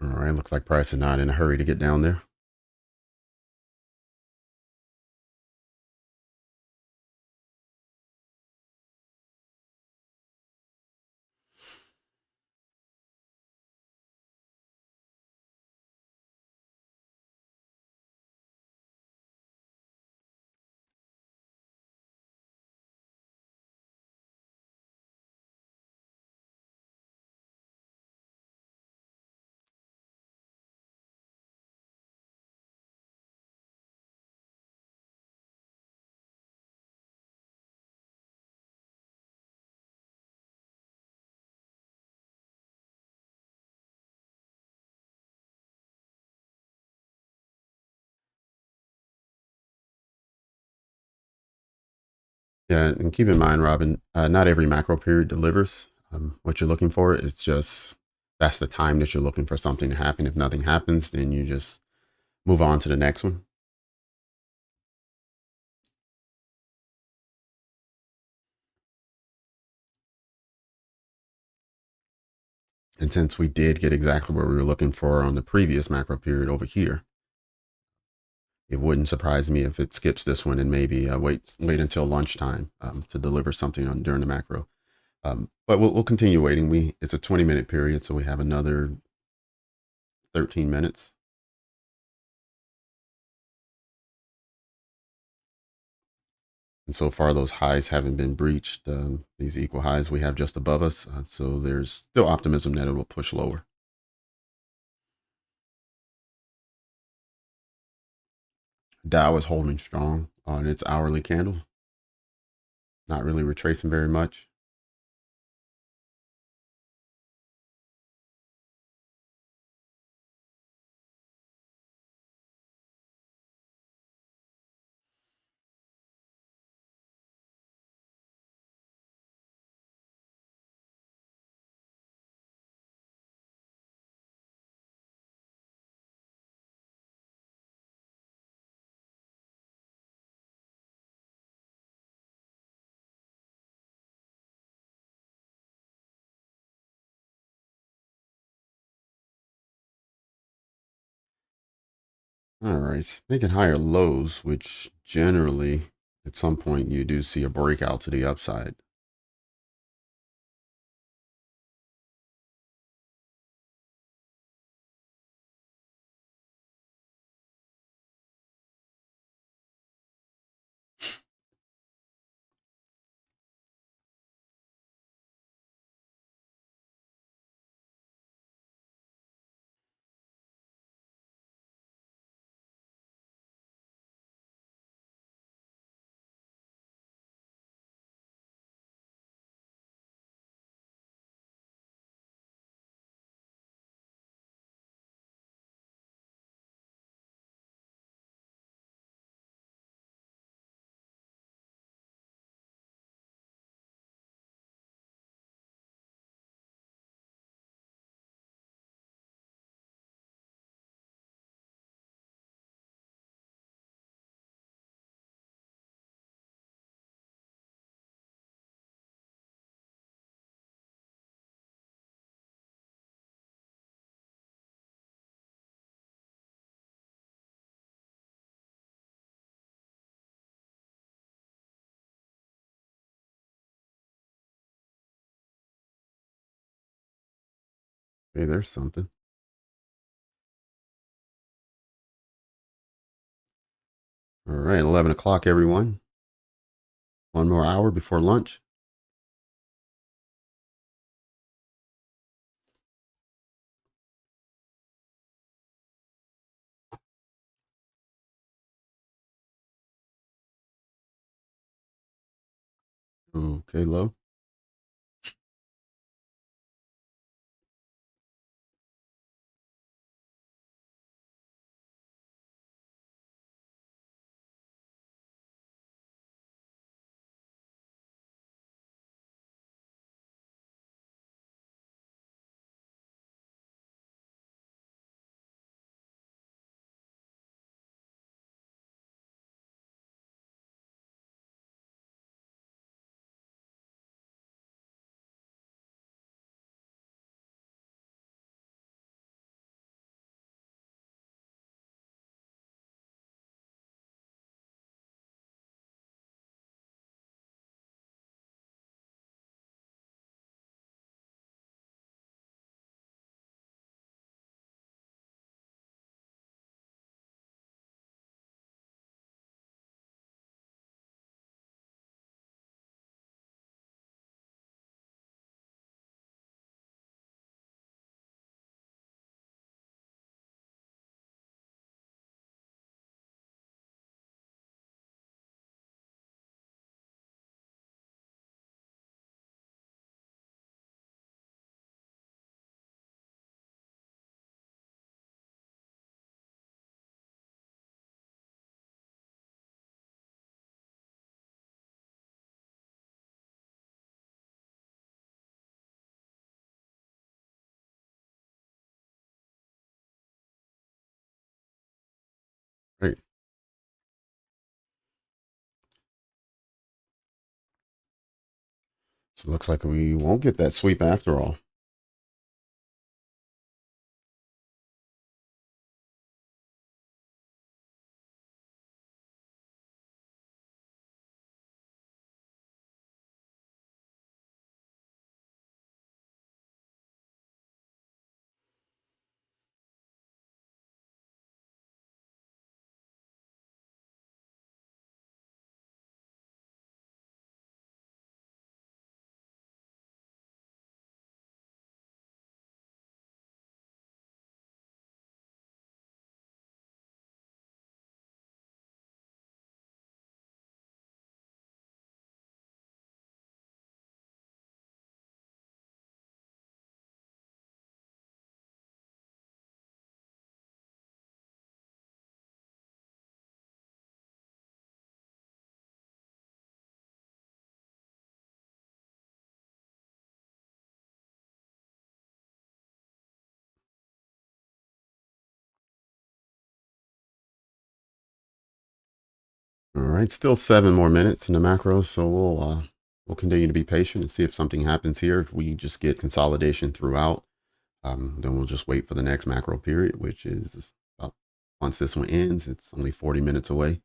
Speaker 1: All right, looks like price is not in a hurry to get down there. Yeah, and keep in mind, Robin, not every macro period delivers what you're looking for. It's just that's the time that you're looking for something to happen. If nothing happens, then you just move on to the next one. And since we did get exactly what we were looking for on the previous macro period over here, it wouldn't surprise me if it skips this one and maybe wait until lunchtime to deliver something on during the macro. But we'll continue waiting. It's a 20-minute period, so we have another 13 minutes. And so far, those highs haven't been breached. These equal highs we have just above us. So there's still optimism that it will push lower. Dow is holding strong on its hourly candle, not really retracing very much. All right, making higher lows, which generally at some point you do see a breakout to the upside. Hey, there's something. All right, 11 o'clock, everyone. One more hour before lunch. Okay, low. Right. So it looks like we won't get that sweep after all. All right, still 7 more minutes in the macros, so we'll continue to be patient and see if something happens here. If we just get consolidation throughout, then we'll just wait for the next macro period, which is about Once this one ends, it's only 40 minutes away.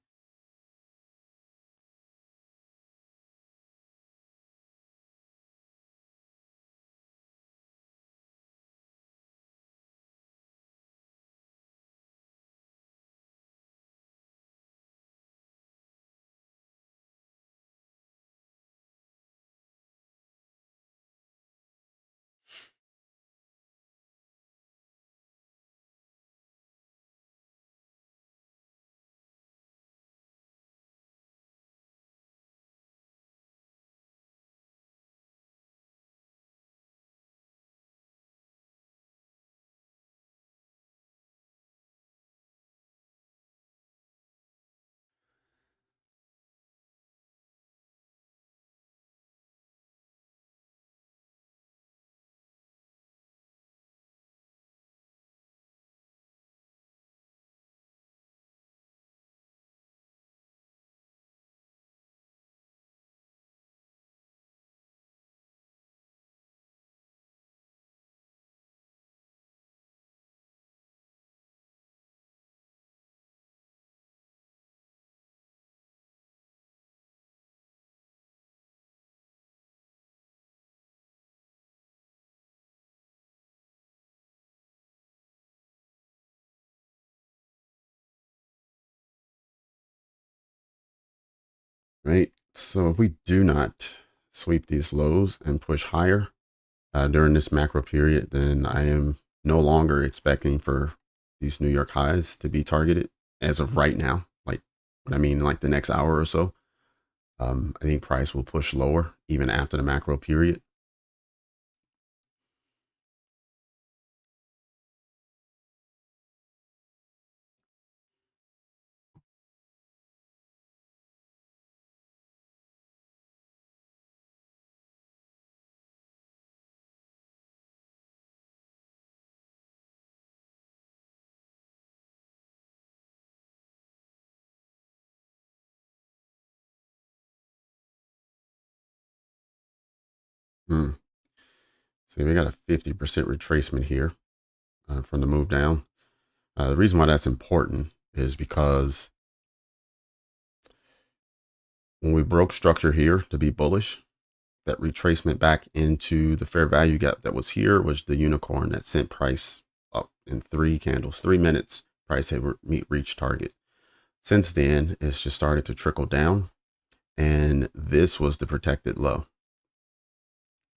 Speaker 1: Right. So if we do not sweep these lows and push higher during this macro period, then I am no longer expecting for these New York highs to be targeted as of right now. Like what I mean, like the next hour or so. I think price will push lower even after the macro period. Hmm. See, we got a 50% retracement here from the move down. The reason why that's important is because when we broke structure here to be bullish, that retracement back into the fair value gap that was here was the unicorn that sent price up in 3 candles, 3 minutes. Price had reached target. Since then, it's just started to trickle down. And this was the protected low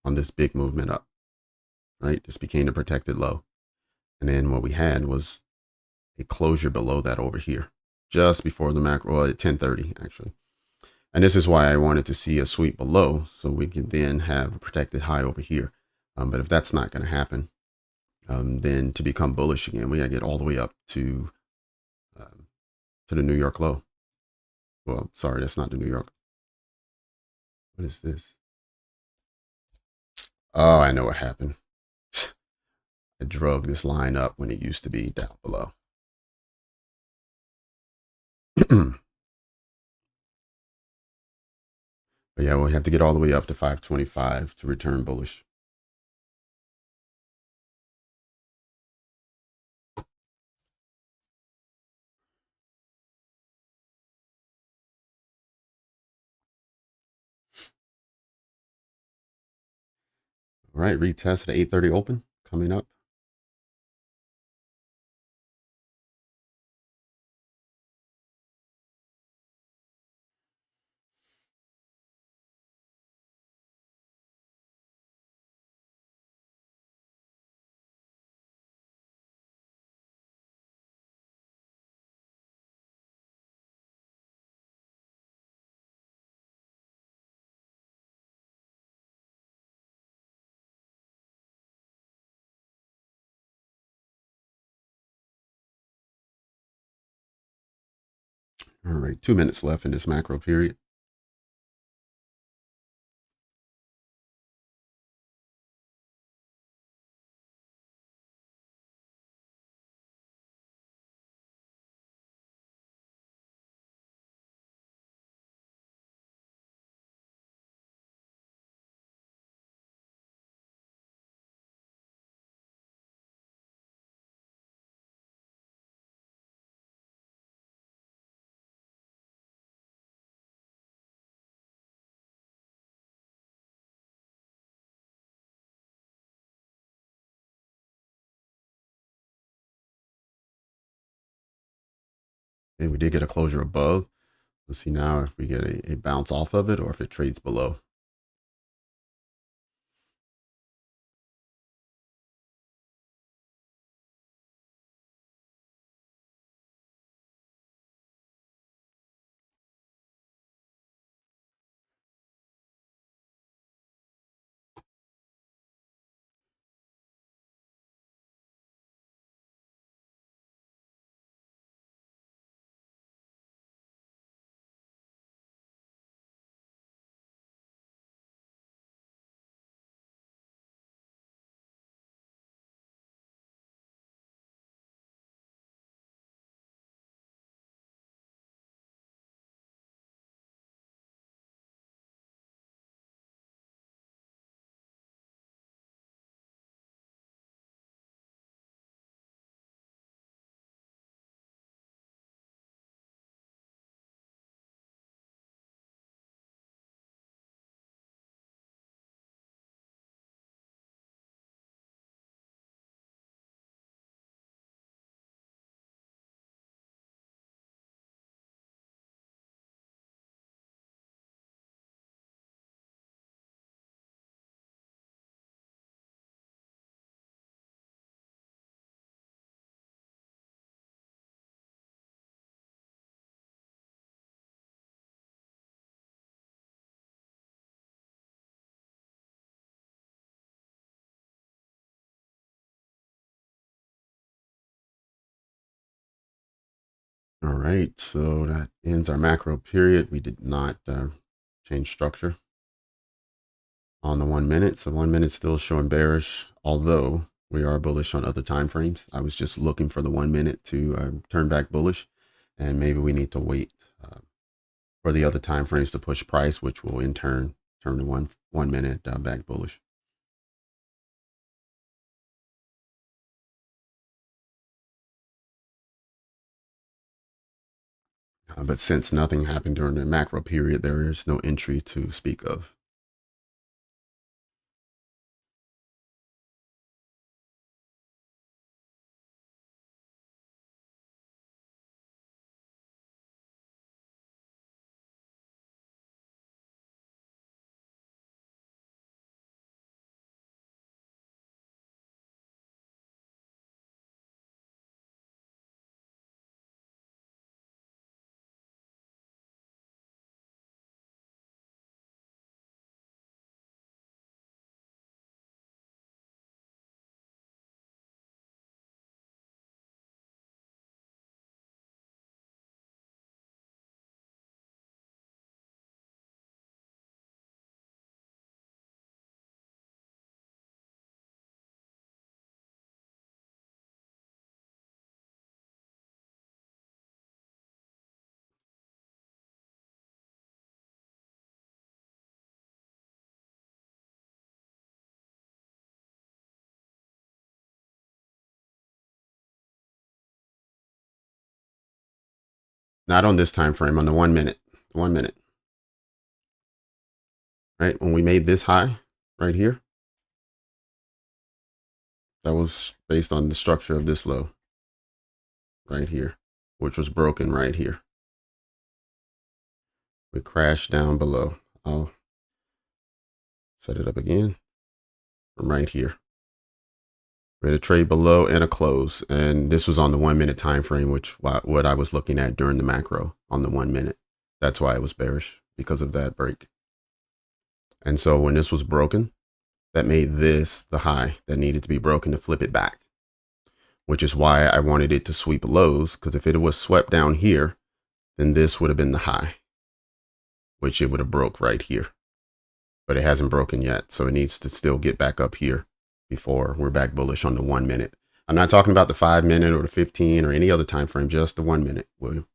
Speaker 1: on this big movement up, right? This became the protected low. And then what we had was a closure below that over here, just before the macro, well, at 10:30 actually. And this is why I wanted to see a sweep below so we can then have a protected high over here. But if that's not going to happen, then to become bullish again, we got to get all the way up um, to the New York low. Well, sorry, that's not the New York. What is this? Oh, I know what happened. I drug this line up when it used to be down below. But yeah, we'll have to get all the way up to 525 to return bullish. All right, retest at 8:30 open coming up. All right, 2 minutes left in this macro period. Okay, we did get a closure above. Let's see now if we get a bounce off of it or if it trades below. All right, so that ends our macro period. We did not change structure on the 1 minute. So 1 minute still showing bearish, although we are bullish on other time frames. I was just looking for the 1 minute to turn back bullish, and maybe we need to wait for the other time frames to push price, which will in turn turn the one minute back bullish. But since nothing happened during the macro period, there is no entry to speak of. Not on this time frame, on the 1 minute. 1 minute. Right? When we made this high right here, that was based on the structure of this low right here, which was broken right here. We crashed down below. I'll set it up again from right here. We had a trade below and a close, and this was on the 1 minute time frame, which what I was looking at during the macro on the 1 minute. That's why it was bearish, because of that break. And so when this was broken, that made this the high that needed to be broken to flip it back, which is why I wanted it to sweep lows, because if it was swept down here, then this would have been the high, which it would have broke right here. But it hasn't broken yet, so it needs to still get back up here before we're back bullish on the 1 minute. I'm not talking about the 5 minute or the 15 or any other time frame, just the 1 minute, William.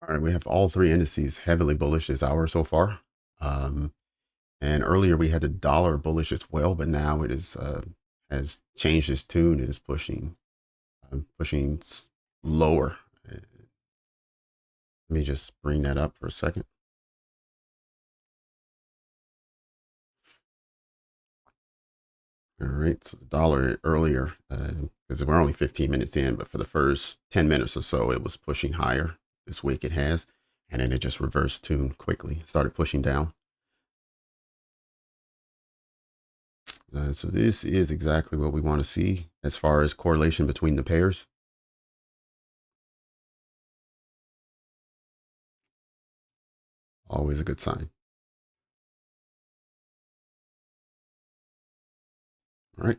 Speaker 1: All right, we have all three indices heavily bullish this hour so far. And earlier we had the dollar bullish as well, but now it is has changed its tune. It is pushing lower. Let me just bring that up for a second. All right, so the dollar earlier, because we're only 15 minutes in, but for the first 10 minutes or so, it was pushing higher. This week it has, and then it just reversed tune quickly, started pushing down. So this is exactly what we want to see as far as correlation between the pairs. Always a good sign. All right.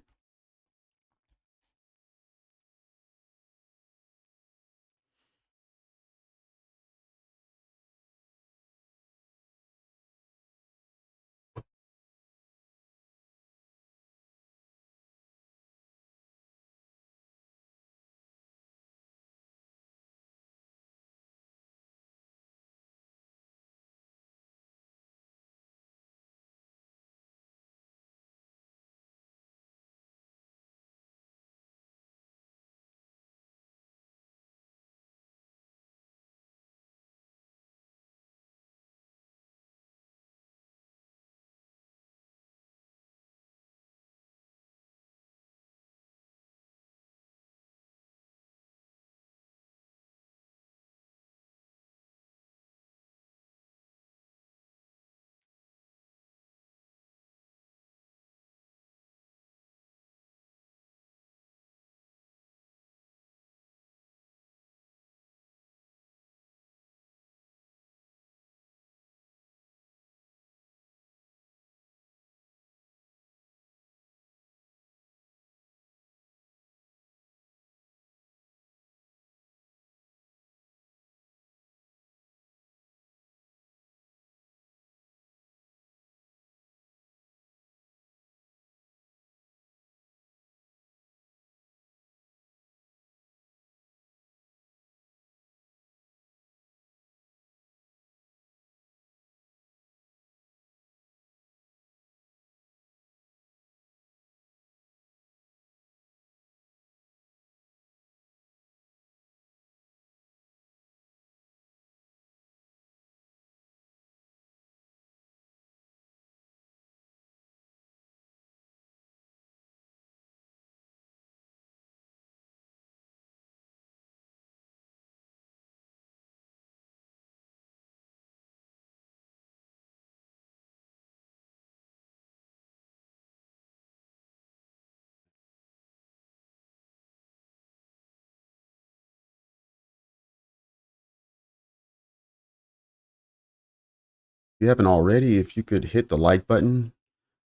Speaker 1: If you haven't already, if you could hit the like button,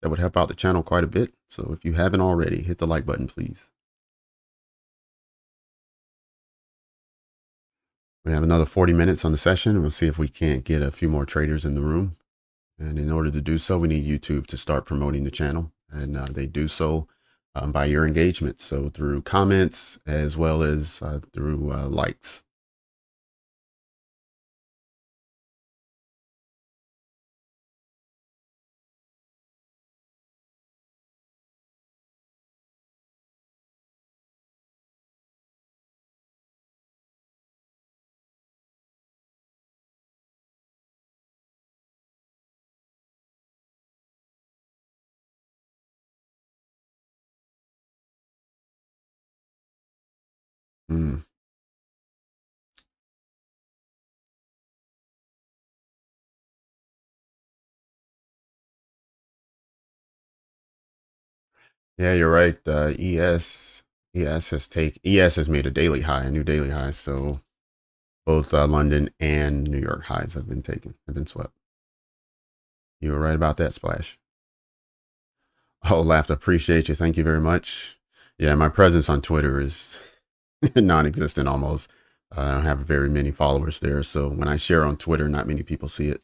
Speaker 1: that would help out the channel quite a bit. So if you haven't already, hit the like button, please. We have another 40 minutes on the session. We'll see if we can't get a few more traders in the room. And in order to do so, we need YouTube to start promoting the channel. And they do so by your engagement. So through comments as well as through likes. Mm. Yeah, you're right. ES has made a daily high, a new daily high. So both London and New York highs have been taken, have been swept. You were right about that, Splash. Oh, Laughed. Appreciate you. Thank you very much. Yeah, my presence on Twitter is non-existent almost. I don't have very many followers there. So when I share on Twitter, not many people see it.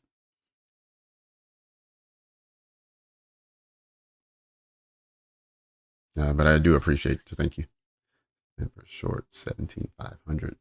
Speaker 1: But I do appreciate it. Thank you. And for short, 17,500.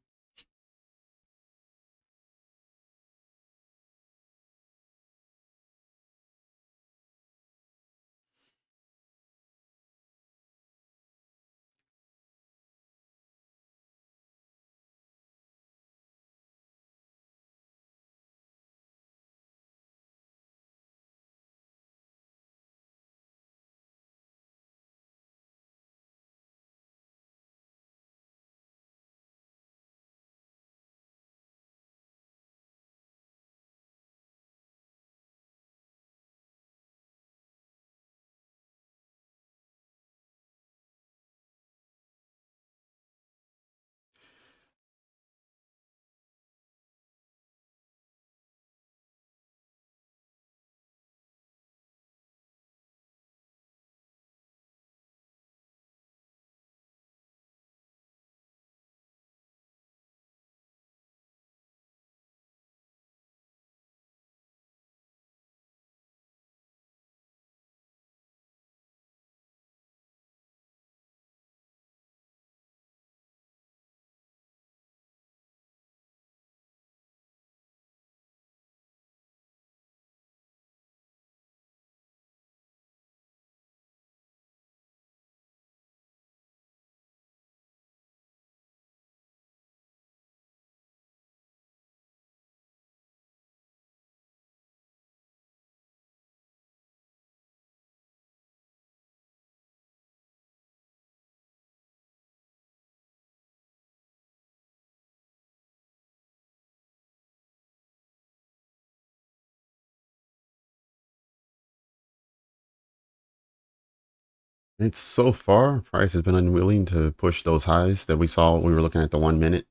Speaker 1: It's so far, price has been unwilling to push those highs that we saw. We were looking at the 1 minute.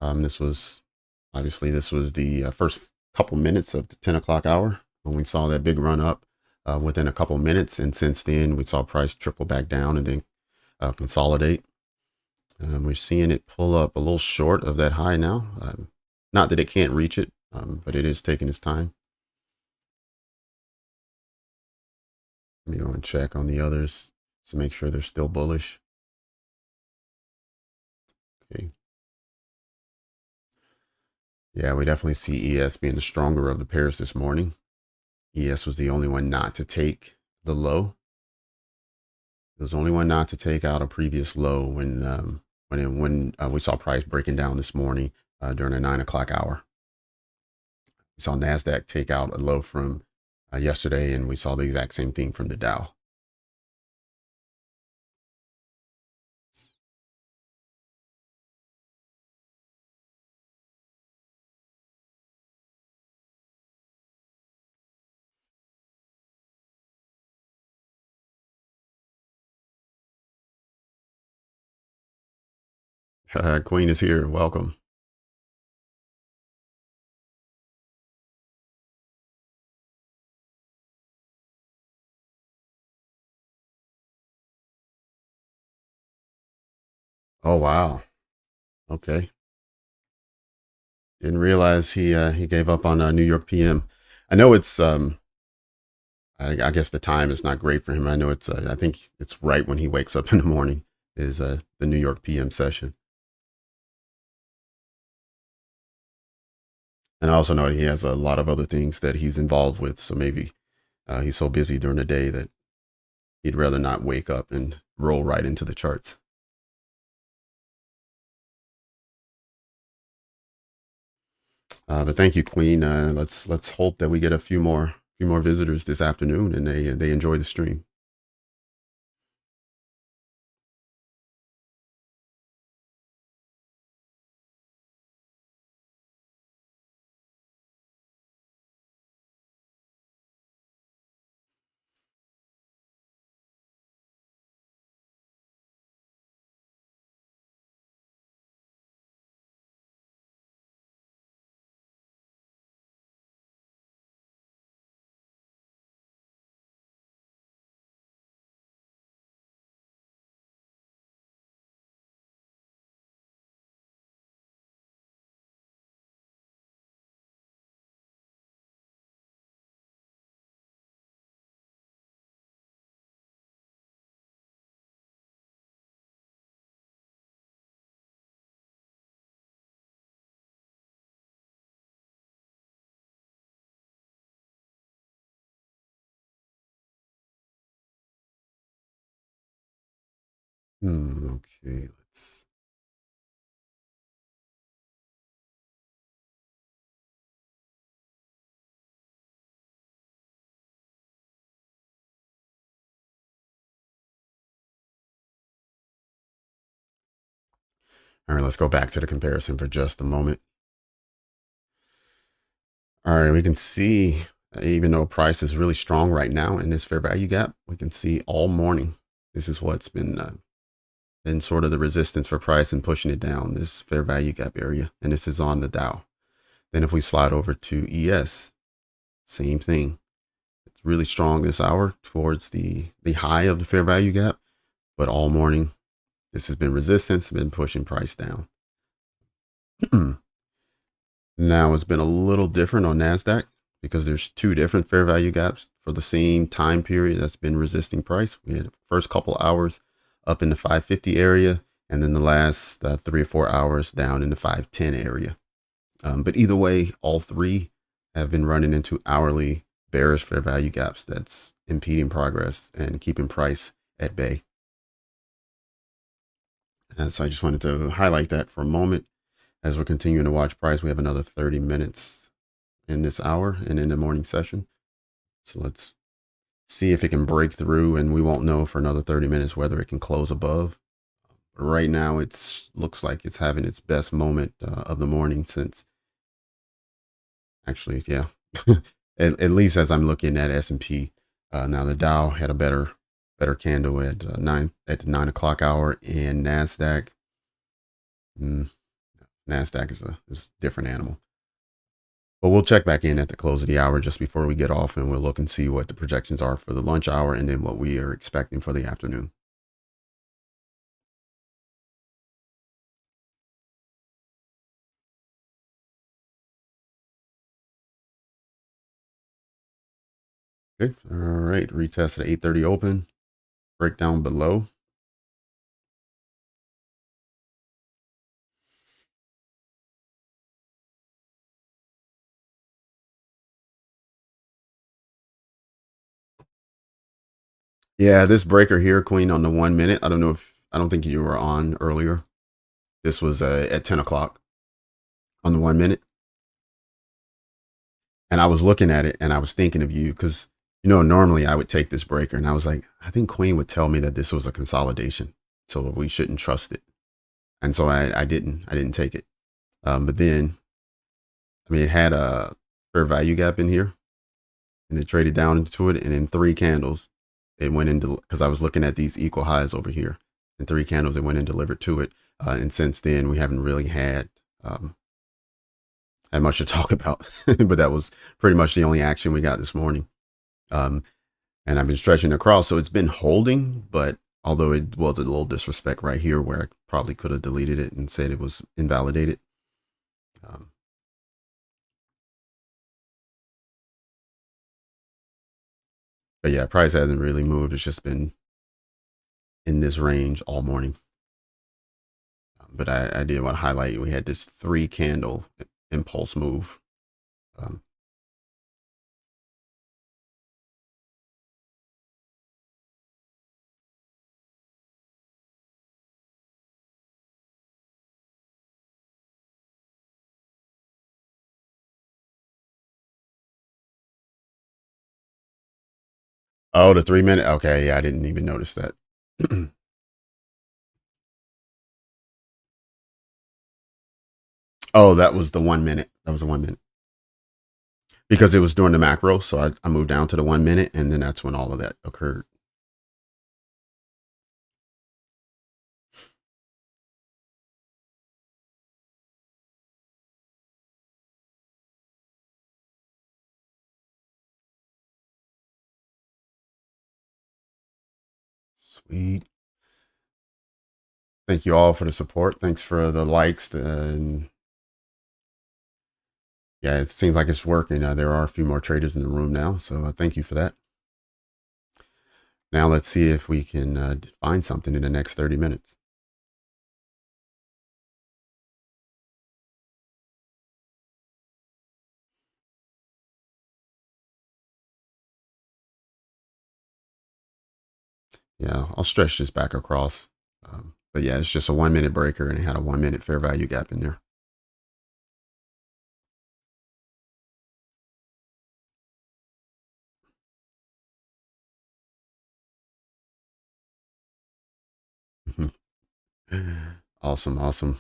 Speaker 1: This was obviously this was the first couple minutes of the 10 o'clock hour when we saw that big run up within a couple minutes. And since then, we saw price trickle back down and then consolidate. We're seeing it pull up a little short of that high now. Not that it can't reach it, but it is taking its time. Let me go and check on the others to make sure they're still bullish. Okay. Yeah, we definitely see ES being the stronger of the pairs this morning. ES was the only one not to take the low. It was the only one not to take out a previous low when we saw price breaking down this morning during the 9 o'clock hour. We saw Nasdaq take out a low from yesterday, and we saw the exact same thing from the Dow. Queen is here. Welcome. Oh, wow. Okay. Didn't realize he gave up on New York PM. I know it's I guess the time is not great for him. I know it's I think it's right when he wakes up in the morning is the New York PM session. And I also know he has a lot of other things that he's involved with. So maybe he's so busy during the day that he'd rather not wake up and roll right into the charts. But thank you, Queen. Let's hope that we get a few more visitors this afternoon and they enjoy the stream. Okay, let's. All right, let's go back to the comparison for just a moment. All right, we can see even though price is really strong right now in this fair value gap, we can see all morning this is what's been sort of the resistance for price and pushing it down, this fair value gap area, and this is on the Dow. Then if we slide over to ES, same thing. It's really strong this hour towards the high of the fair value gap, but all morning this has been resistance, been pushing price down. Now it's been a little different on Nasdaq because there's two different fair value gaps for the same time period that's been resisting price. We had the first couple hours up in the 550 area, and then the last 3 or 4 hours down in the 510 area. But either way, all three have been running into hourly bearish fair value gaps that's impeding progress and keeping price at bay. And so I just wanted to highlight that for a moment. As we're continuing to watch price, we have another 30 minutes in this hour and in the morning session. So let's see if it can break through, and we won't know for another 30 minutes whether it can close above. But right now, it looks like it's having its best moment of the morning since, actually, yeah, at least as I'm looking at S&P. Now the Dow had a better better candle at the 9 o'clock hour, and Nasdaq. Nasdaq is a different animal. But we'll check back in at the close of the hour just before we get off, and we'll look and see what the projections are for the lunch hour and then what we are expecting for the afternoon. Okay. All right. Retest at 8:30 open. Breakdown below. Yeah, this breaker here, Queen, on the 1 minute. I don't think you were on earlier. This was at 10 o'clock on the 1 minute. And I was looking at it and I was thinking of you because, normally I would take this breaker and I was like, I think Queen would tell me that this was a consolidation. So we shouldn't trust it. And so I didn't take it. But then, it had a fair value gap in here and it traded down into it. And in 3 candles, it went into, because I was looking at these equal highs over here. In 3 candles, it went and delivered to it. And since then, we haven't really had much to talk about, but that was pretty much the only action we got this morning. And I've been stretching across, so it's been holding, but although it was a little disrespect right here where I probably could have deleted it and said it was invalidated. But yeah, price hasn't really moved. It's just been in this range all morning. But I did want to highlight, we had this 3 candle impulse move. Oh, the 3 minute. Okay. Yeah. I didn't even notice that. Oh, that was the 1 minute. That was the 1 minute because it was during the macro. So I moved down to the 1 minute and then that's when all of that occurred. Sweet. Thank you all for the support. Thanks for the likes. And yeah, it seems like it's working. There are a few more traders in the room now. So thank you for that. Now let's see if we can find something in the next 30 minutes. Yeah, I'll stretch this back across. But yeah, it's just a 1 minute breaker and it had a 1 minute fair value gap in there. Awesome, awesome.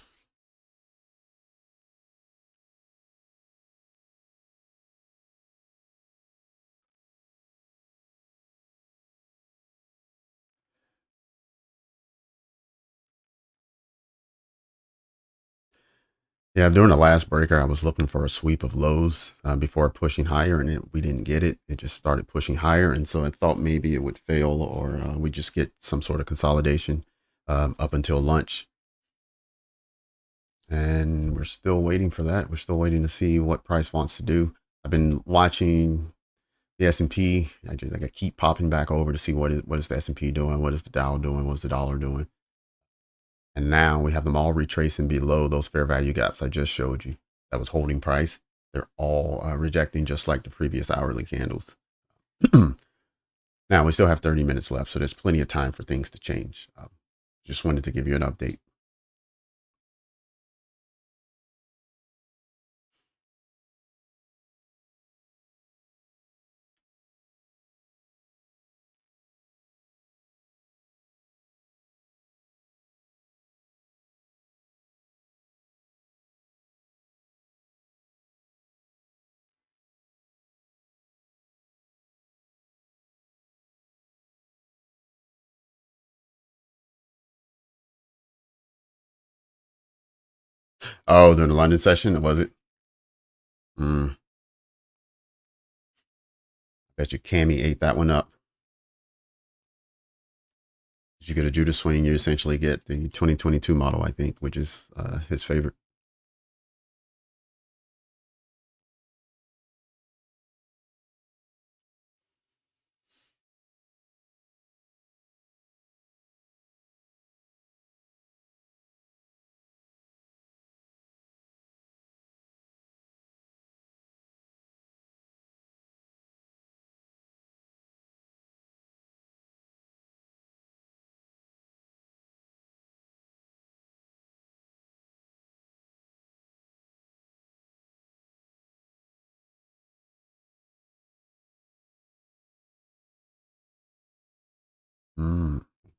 Speaker 1: Yeah, during the last breaker, I was looking for a sweep of lows before pushing higher, and we didn't get it. It just started pushing higher, and so I thought maybe it would fail, or we just get some sort of consolidation up until lunch. And we're still waiting for that. We're still waiting to see what price wants to do. I've been watching the S&P. I keep popping back over to see what is the S&P doing, what is the Dow doing, what's the dollar doing. And now we have them all retracing below those fair value gaps I just showed you. That was holding price. They're all rejecting just like the previous hourly candles. Now we still have 30 minutes left, so there's plenty of time for things to change. Just wanted to give you an update. Oh, during the London session, was it? Bet you Cammy ate that one up. You get a Judah swing, you essentially get the 2022 model, I think, which is his favorite.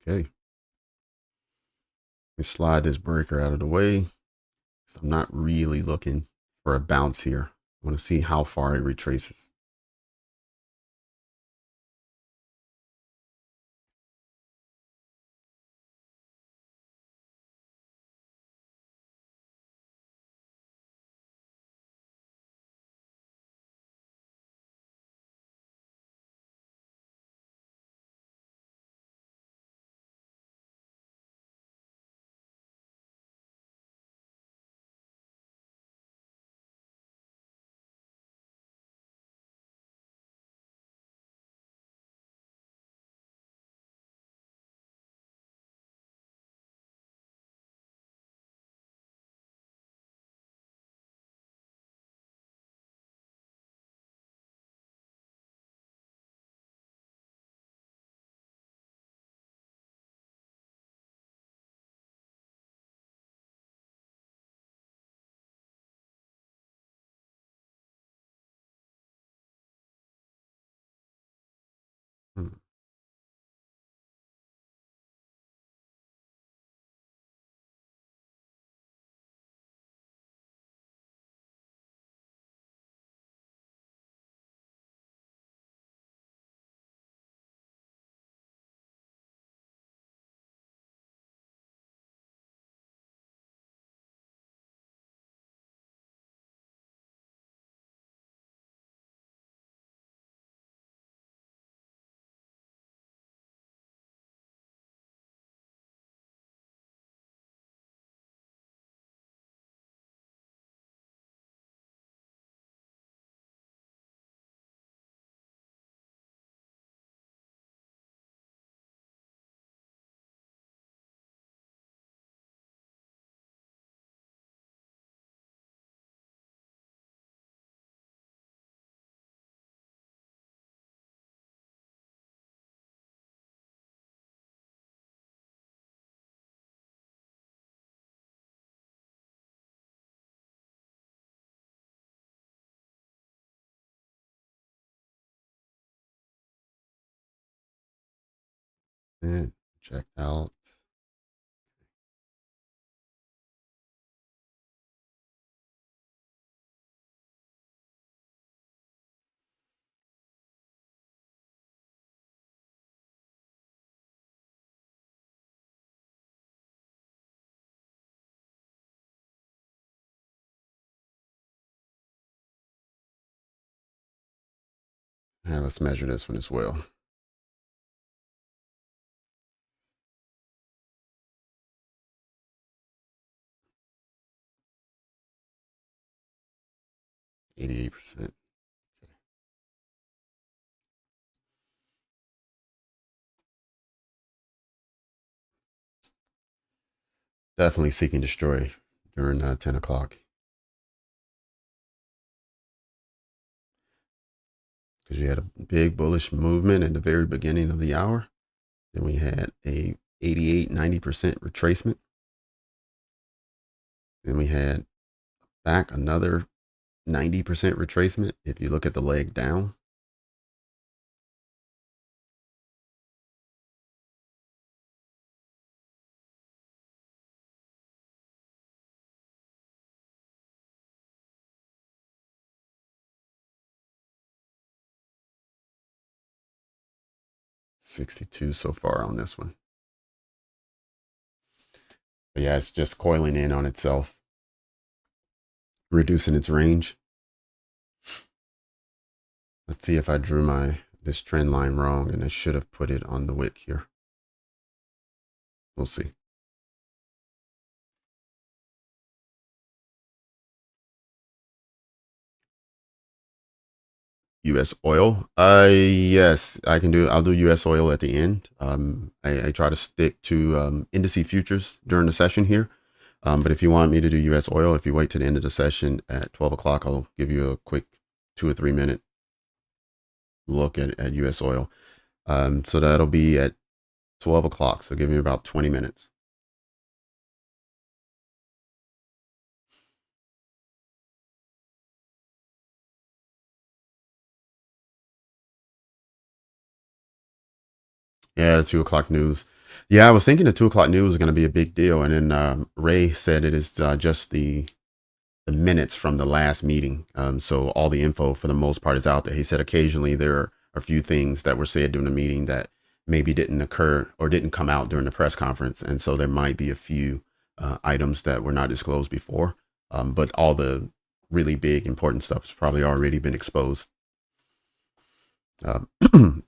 Speaker 1: Okay. Let me slide this breaker out of the way. So I'm not really looking for a bounce here. I want to see how far it retraces. Hmm. And check out. And let's measure this one as well. %. Definitely seek and destroy during 10 o'clock. Because you had a big bullish movement at the very beginning of the hour. Then we had a 88, 90% retracement. Then we had back another 90% retracement. If you look at the leg down, $62 so far on this one. But yeah, it's just coiling in on itself. reducing its range. Let's see if I drew this trend line wrong, and I should have put it on the wick here. We'll see. US oil. Yes, I can do. I'll do US oil at the end. I try to stick to indice futures during the session here. But if you want me to do US oil, if you wait to the end of the session at 12 o'clock, I'll give you a quick 2 or 3 minute look at US oil. So that'll be at 12 o'clock. So give me about 20 minutes. Yeah, the 2 o'clock news. Yeah, I was thinking the 2 o'clock news is going to be a big deal. And then Ray said it is just the minutes from the last meeting. So all the info for the most part is out there. He said occasionally there are a few things that were said during the meeting that maybe didn't occur or didn't come out during the press conference. And so there might be a few items that were not disclosed before. But all the really big important stuff has probably already been exposed.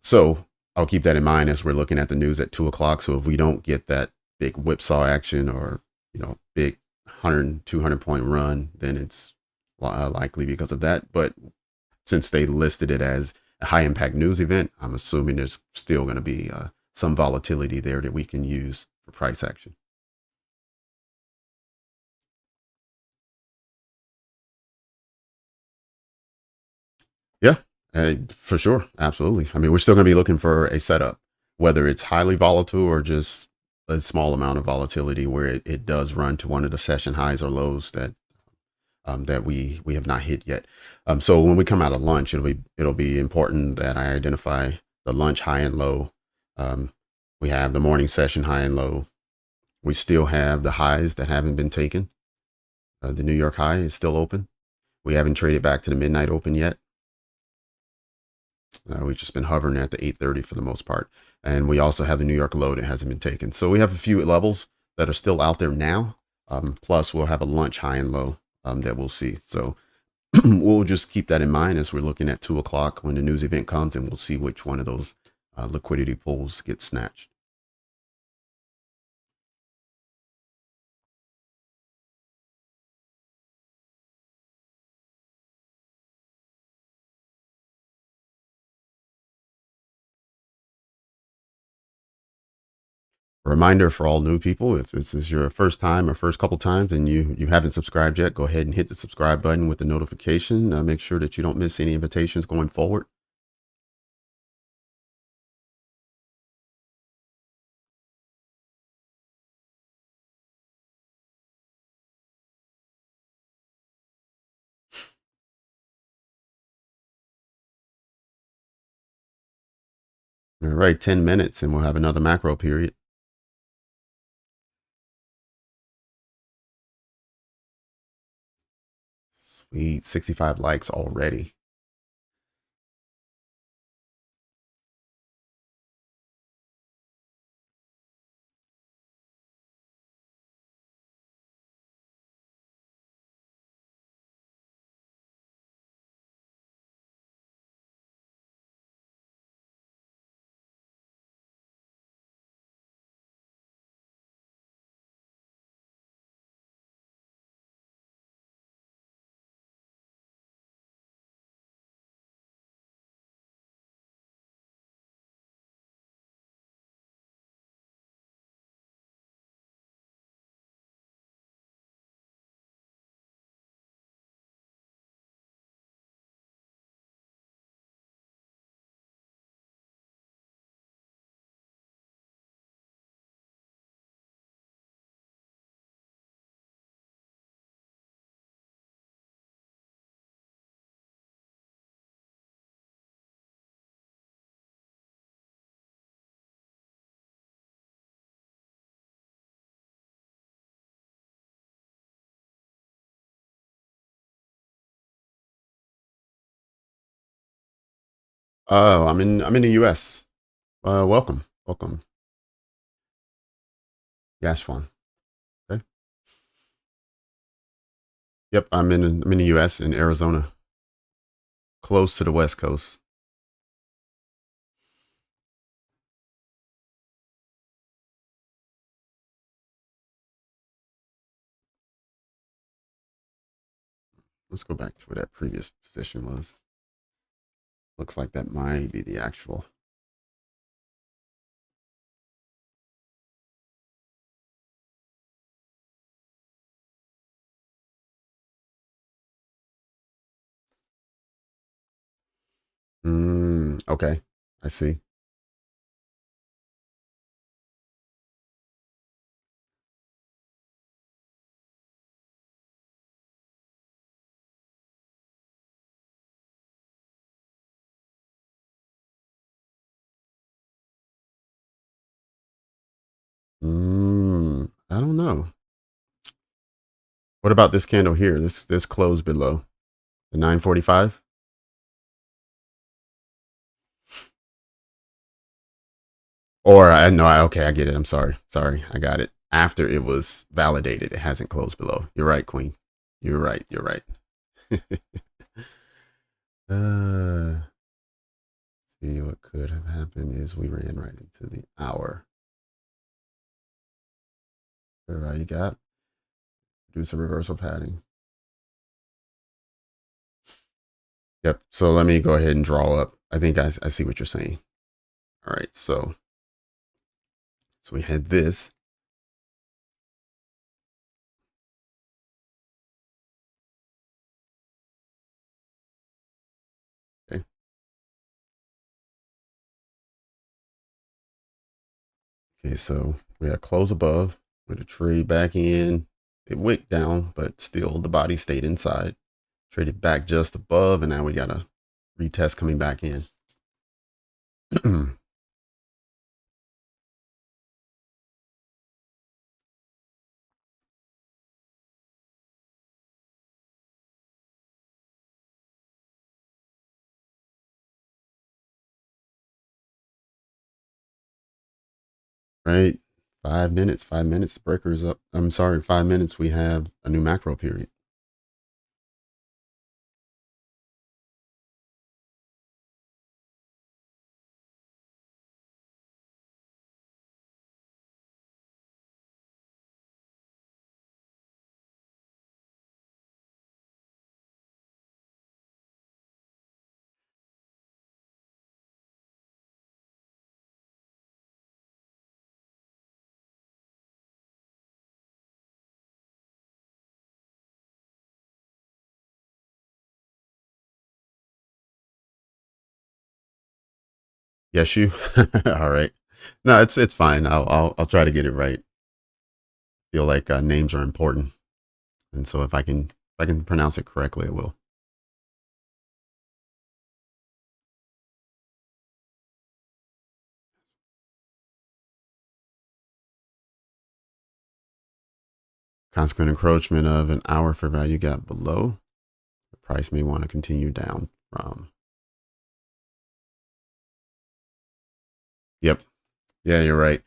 Speaker 1: So I'll keep that in mind as we're looking at the news at 2 o'clock. So if we don't get that big whipsaw action or, big 100, 200 point run, then it's likely because of that. But since they listed it as a high impact news event, I'm assuming there's still going to be some volatility there that we can use for price action. Yeah, for sure. Absolutely. I mean, we're still going to be looking for a setup, whether it's highly volatile or just a small amount of volatility where it does run to one of the session highs or lows that we have not hit yet. So when we come out of lunch, it'll be important that I identify the lunch high and low. We have the morning session high and low. We still have the highs that haven't been taken. The New York high is still open. We haven't traded back to the midnight open yet. We've just been hovering at the 830 for the most part. And we also have the New York low that hasn't been taken. So we have a few levels that are still out there now. Plus we'll have a lunch high and low that we'll see. So we'll just keep that in mind as we're looking at 2 o'clock when the news event comes, and we'll see which one of those liquidity pools gets snatched. Reminder for all new people, if this is your first time or first couple times and you haven't subscribed yet, go ahead and hit the subscribe button with the notification. Make sure that you don't miss any invitations going forward. All right, 10 minutes and we'll have another macro period. Sweet, 65 likes already. Oh, I'm in the US. Welcome. Welcome. Yashwan. Okay. Yep, I'm in the US in Arizona, close to the West Coast. Let's go back to where that previous position was. Looks like that might be the actual. Okay, I see. I don't know. What about this candle here? This closed below the 945. Or I know, okay, I get it. I'm sorry. Sorry, I got it. After it was validated, it hasn't closed below. You're right, Queen. You're right. You're right. uh, see what could have happened is we ran right into the hour. Fair value gap. Do some reversal padding. Yep. So let me go ahead and draw up. I think I see what you're saying. All right. So we had this. Okay. Okay. So we had close above with a trade back in. It wicked down, but still the body stayed inside. Traded back just above, and now we got a retest coming back in. Right. 5 minutes, 5 minutes, breakers up. I'm sorry, 5 minutes, we have a new macro period. Yes, you. All right. No, it's fine. I'll try to get it right. Feel like names are important, and so if I can pronounce it correctly, I will. Consequent encroachment of an hour for value gap below. The price may want to continue down from. Yep. Yeah, you're right.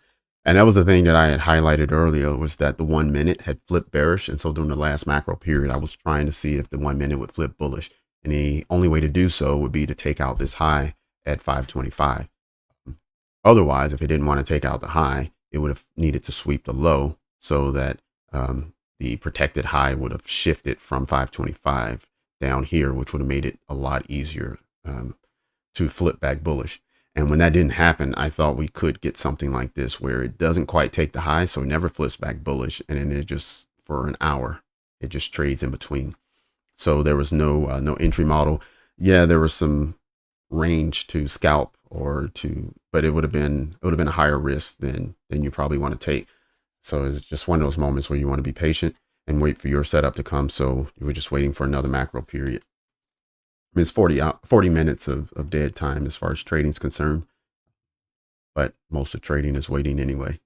Speaker 1: And that was the thing that I had highlighted earlier was that the 1 minute had flipped bearish. And so during the last macro period, I was trying to see if the 1 minute would flip bullish. And the only way to do so would be to take out this high at 525. Otherwise, if it didn't want to take out the high, it would have needed to sweep the low so that the protected high would have shifted from 525 down here, which would have made it a lot easier to flip back bullish. And when that didn't happen, I thought we could get something like this where it doesn't quite take the high, so it never flips back bullish, and then it just for an hour it just trades in between. So there was no entry model. Yeah, there was some range to scalp or to, but it would have been a higher risk than you probably want to take. So it's just one of those moments where you want to be patient and wait for your setup to come. So you were just waiting for another macro period. I mean, it's 40 minutes of dead time as far as trading is concerned, but most of trading is waiting anyway.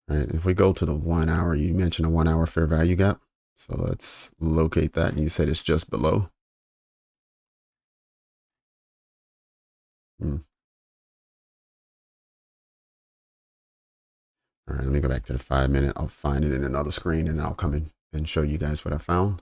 Speaker 1: Right. If we go to the 1 hour, you mentioned a 1 hour fair value gap. So let's locate that. And you said it's just below. All right, let me go back to the 5 minute. I'll find it in another screen and I'll come in and show you guys what I found.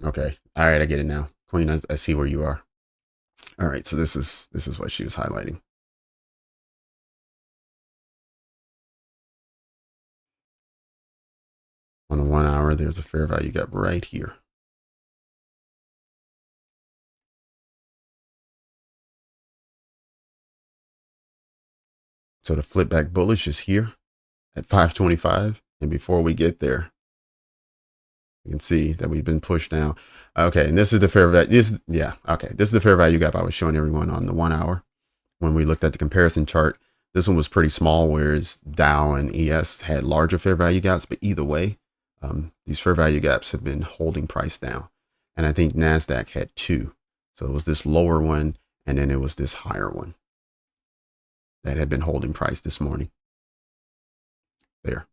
Speaker 1: Okay. All right, I get it now. Queen, I see where you are. All right, so this is what she was highlighting. On the 1 hour, there's a fair value gap right here. So the flip back bullish is here at 525. And before we get there, you can see that we've been pushed down. Okay, and this is the fair value. This is the fair value gap I was showing everyone on the 1 hour. When we looked at the comparison chart, this one was pretty small, whereas Dow and ES had larger fair value gaps. But either way, these fair value gaps have been holding price down. And I think Nasdaq had two. So it was this lower one, and then it was this higher one that had been holding price this morning. There.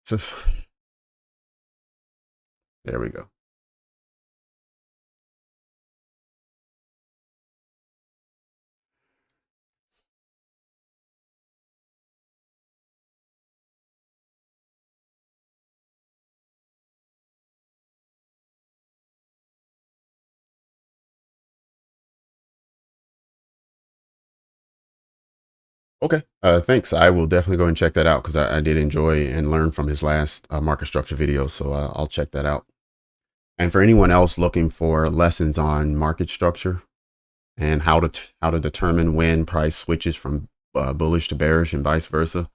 Speaker 1: So there we go. Okay. Thanks. I will definitely go and check that out because I did enjoy and learn from his last market structure video. So I'll check that out. And for anyone else looking for lessons on market structure and how to determine when price switches from bullish to bearish and vice versa,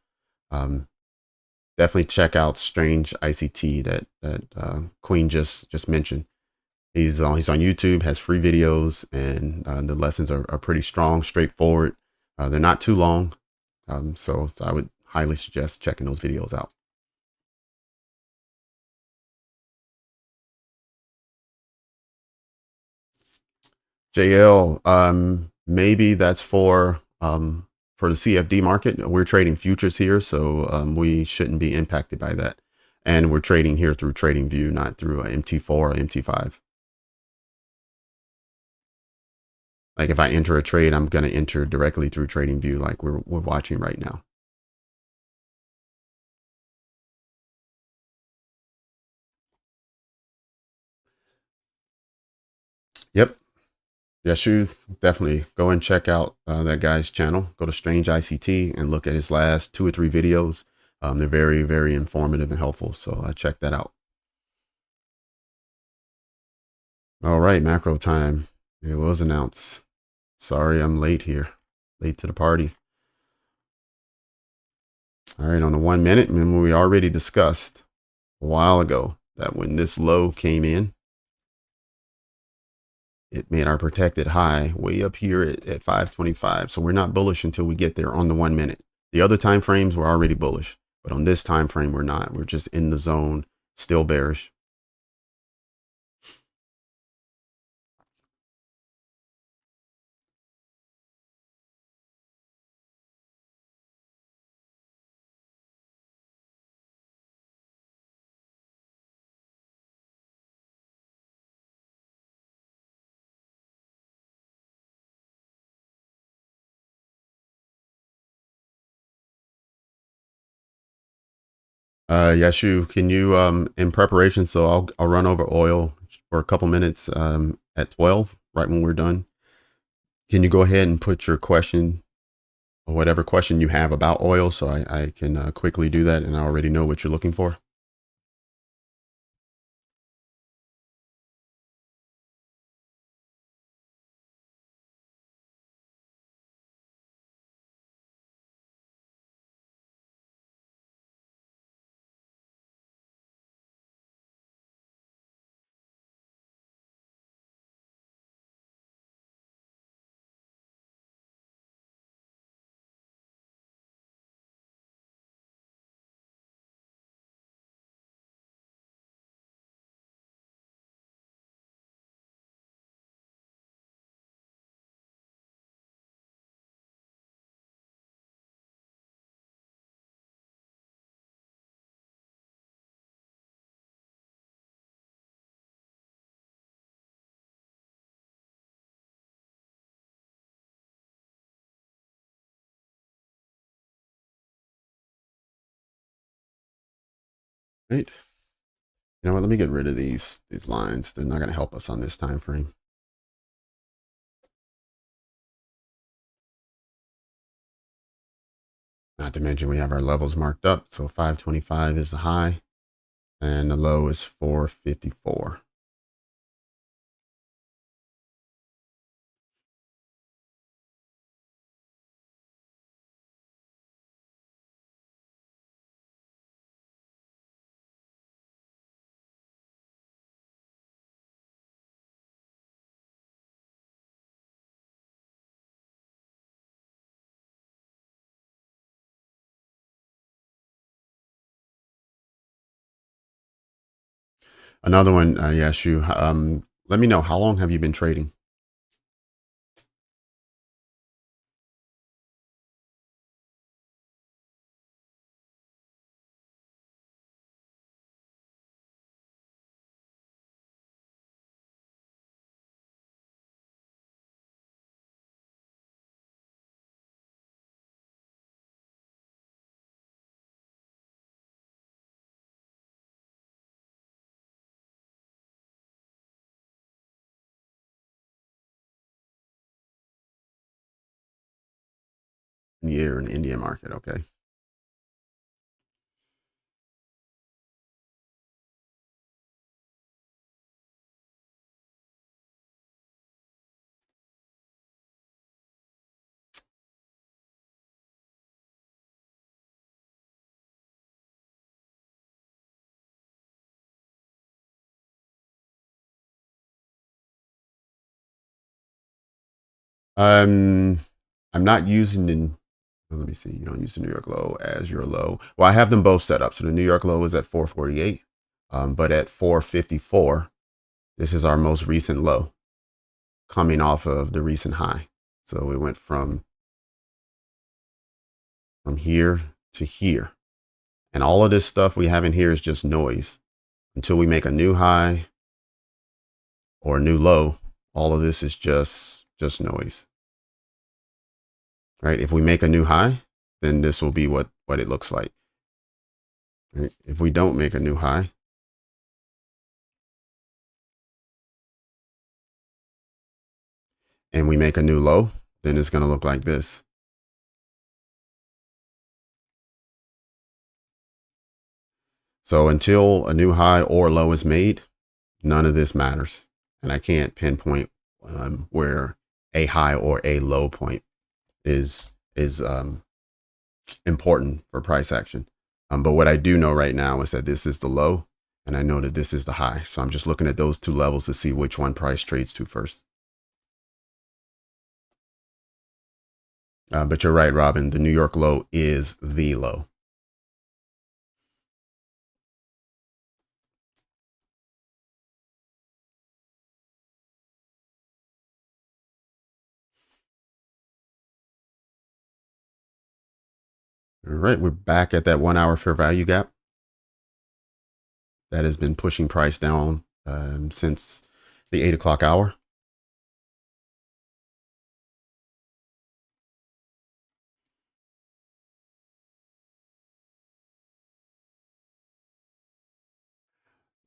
Speaker 1: definitely check out Strange ICT that Queen just mentioned. He's on YouTube, has free videos, and the lessons are pretty strong, straightforward. They're not too long, so I would highly suggest checking those videos out. JL, maybe that's for the CFD market. We're trading futures here, so we shouldn't be impacted by that. And we're trading here through TradingView, not through MT4 or MT5. Like if I enter a trade, I'm going to enter directly through TradingView like we're watching right now. Yep. Yes, you definitely go and check out that guy's channel. Go to Strange ICT and look at his last 2 or 3 videos. They're very, very informative and helpful. So check that out. All right, macro time. It was announced. Sorry, I'm late here. Late to the party. All right, on the 1 minute, remember we already discussed a while ago that when this low came in, it made our protected high way up here at 525. So we're not bullish until we get there on the 1 minute. The other time frames were already bullish, but on this time frame, we're not. We're just in the zone Still bearish. Yashu, can you in preparation? So I'll run over oil for a couple minutes at 12, right when we're done. Can you go ahead and put your question or whatever question you have about oil, so I can quickly do that, and I already know what you're looking for. Right. You know what? Let me get rid of these lines. They're not going to help us on this time frame. Not to mention we have our levels marked up. So 525 is the high, and the low is 454. Another one, Yashu. Let me know, how long have you been trading? Year in the Indian market, okay. I'm not using the, let me see, you don't use the New York low as your low. Well, I have them both set up. So the New York low is at 448, but at 454, this is our most recent low coming off of the recent high. So it went from here to here. And all of this stuff we have in here is just noise. Until we make a new high or a new low, all of this is just noise. Right? If we make a new high, then this will be what it looks like. Right? If we don't make a new high, and we make a new low, then it's going to look like this. So until a new high or low is made, none of this matters. And I can't pinpoint where a high or a low point is important for price action. But what I do know right now is that this is the low, and I know that this is the high. So I'm just looking at those two levels to see which one price trades to first. But you're right, Robin. The New York low is the low. All right, we're back at that 1 hour fair value gap that has been pushing price down since the 8 o'clock hour.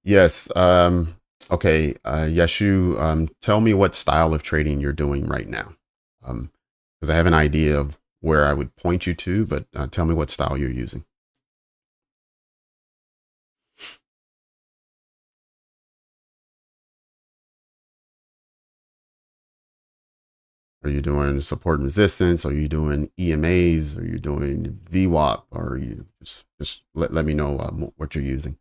Speaker 1: Yes. Okay. Yeshu, tell me what style of trading you're doing right now. Because I have an idea of where I would point you to, but tell me what style you're using. Are you doing support and resistance? Are you doing EMAs? Are you doing VWAP? Or are you just let me know what you're using?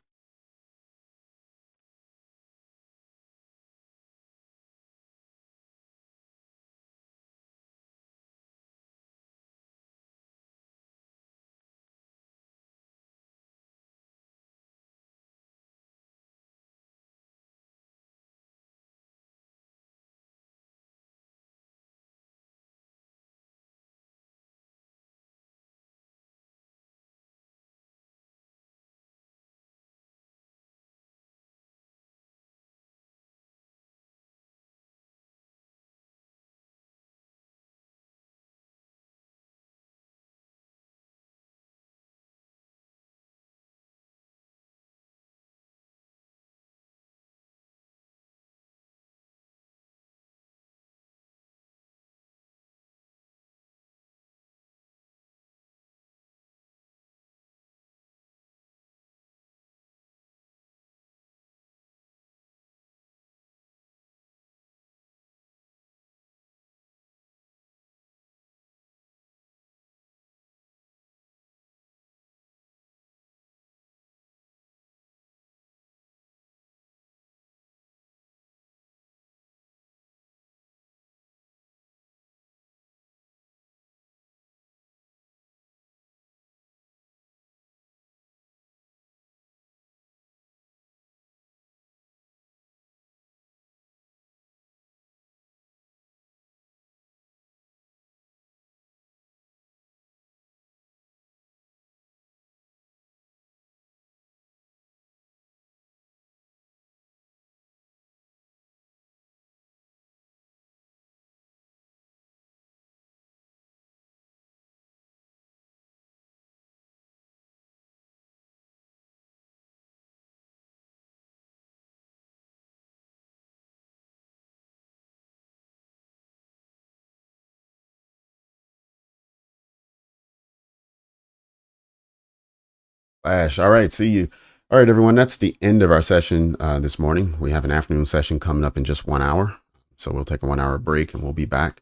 Speaker 1: Flash. All right. See you. All right, everyone. That's the end of our session this morning. We have an afternoon session coming up in just 1 hour. So we'll take a 1 hour break and we'll be back.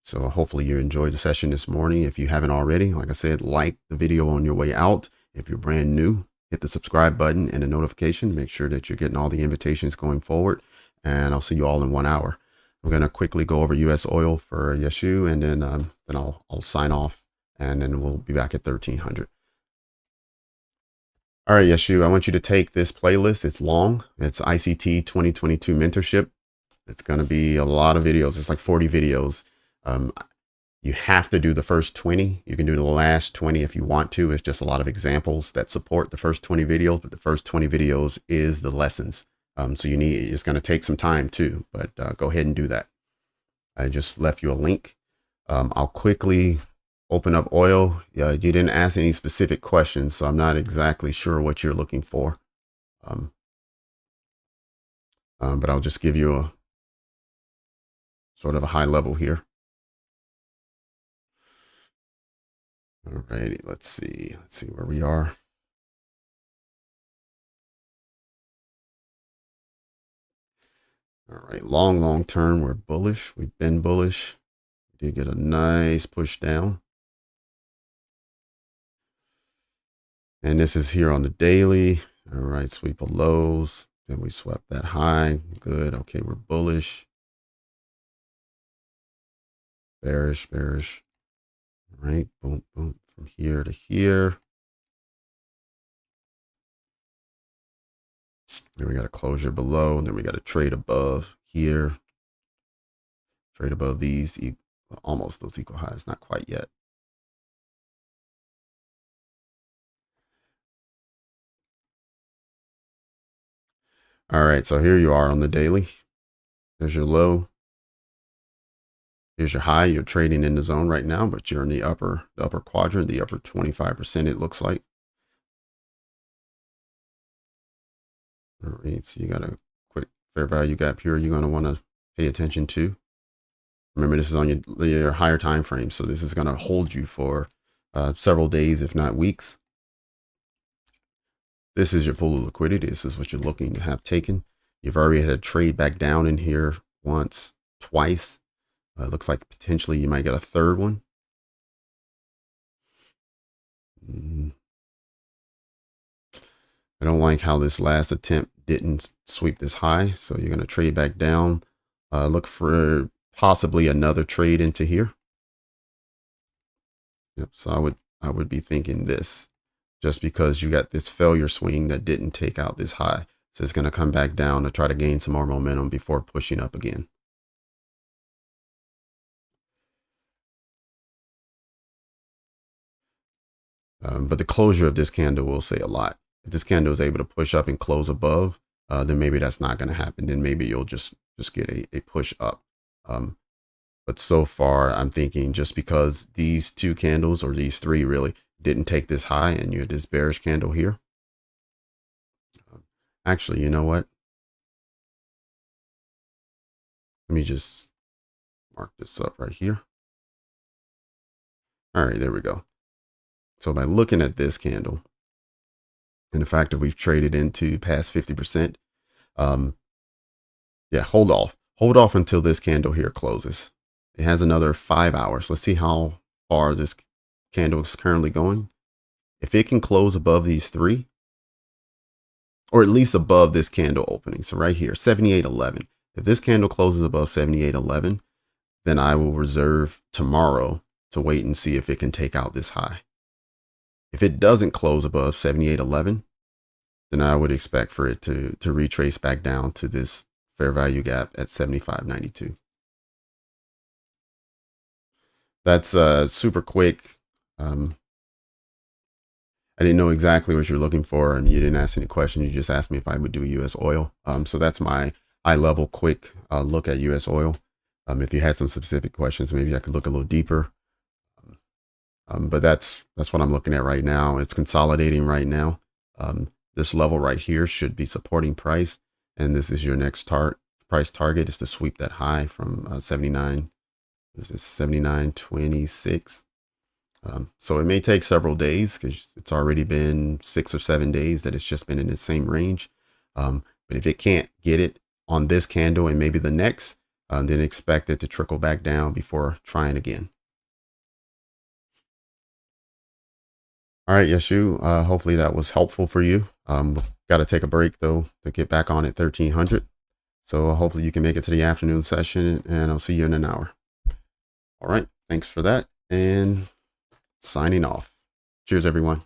Speaker 1: So hopefully you enjoyed the session this morning. If you haven't already, like I said, like the video on your way out. If you're brand new, hit the subscribe button and the notification. Make sure that you're getting all the invitations going forward. And I'll see you all in 1 hour. I'm going to quickly go over US oil for Yeshu, and then I'll sign off, and then we'll be back at 1300. All right, Yeshu, I want you to take this playlist. It's long. It's ICT 2022 mentorship. It's going to be a lot of videos. It's like 40 videos. You have to do the first 20. You can do the last 20 if you want to. It's just a lot of examples that support the first 20 videos, but the first 20 videos is the lessons. So it's going to take some time too, but go ahead and do that. I just left you a link. I'll quickly open up oil. You didn't ask any specific questions, so I'm not exactly sure what you're looking for. But I'll just give you a sort of a high level here. All righty, let's see where we are. All right, long term, we're bullish. We've been bullish. We did get a nice push down. And this is here on the daily. All right, sweep of lows. Then we swept that high. Good. Okay, we're bullish. Bearish. All right, boom, from here to here. Then we got a closure below, and then we got a trade above here. Trade above these, almost those equal highs, not quite yet. All right, so here you are on the daily. There's your low. Here's your high. You're trading in the zone right now, but you're in the upper quadrant, the upper 25%, it looks like. All right, so you got a quick fair value gap here you're going to want to pay attention to. Remember, this is on your higher time frame, so this is going to hold you for several days, if not weeks. This is your pool of liquidity. This is what you're looking to have taken. You've already had a trade back down in here once, twice. It looks like potentially you might get a third one. I don't like how this last attempt didn't sweep this high, so you're going to trade back down. Look for possibly another trade into here. Yep. So I would be thinking this, just because you got this failure swing that didn't take out this high. So it's going to come back down to try to gain some more momentum before pushing up again. But the closure of this candle will say a lot. If this candle is able to push up and close above, then maybe that's not going to happen. Then maybe you'll just get a push up. But so far, I'm thinking just because these two candles, or these three really, didn't take this high, and you had this bearish candle here. Actually, you know what? Let me just mark this up right here. All right, there we go. So by looking at this candle and the fact that we've traded into past 50%, yeah, hold off until this candle here closes. It has another 5 hours. Let's see how far this candle is currently going. If it can close above these three, or at least above this candle opening, so right here, 78.11. If this candle closes above 78.11, then I will reserve tomorrow to wait and see if it can take out this high. If it doesn't close above 78.11, then I would expect for it to retrace back down to this fair value gap at 75.92. That's super quick. I didn't know exactly what you're looking for, and you didn't ask any questions. You just asked me if I would do US oil. So that's my high level quick look at US oil. If you had some specific questions, maybe I could look a little deeper. But that's what I'm looking at right now. It's consolidating right now. This level right here should be supporting price, and this is your next price target, is to sweep that high from 79. This is 79.26. So it may take several days, because it's already been 6 or 7 days that it's just been in the same range. But if it can't get it on this candle and maybe the next, then expect it to trickle back down before trying again. All right, Yeshu, hopefully that was helpful for you. Got to take a break though to get back on at 1300. So hopefully you can make it to the afternoon session, and I'll see you in an hour. All right, thanks for that, and signing off. Cheers, everyone.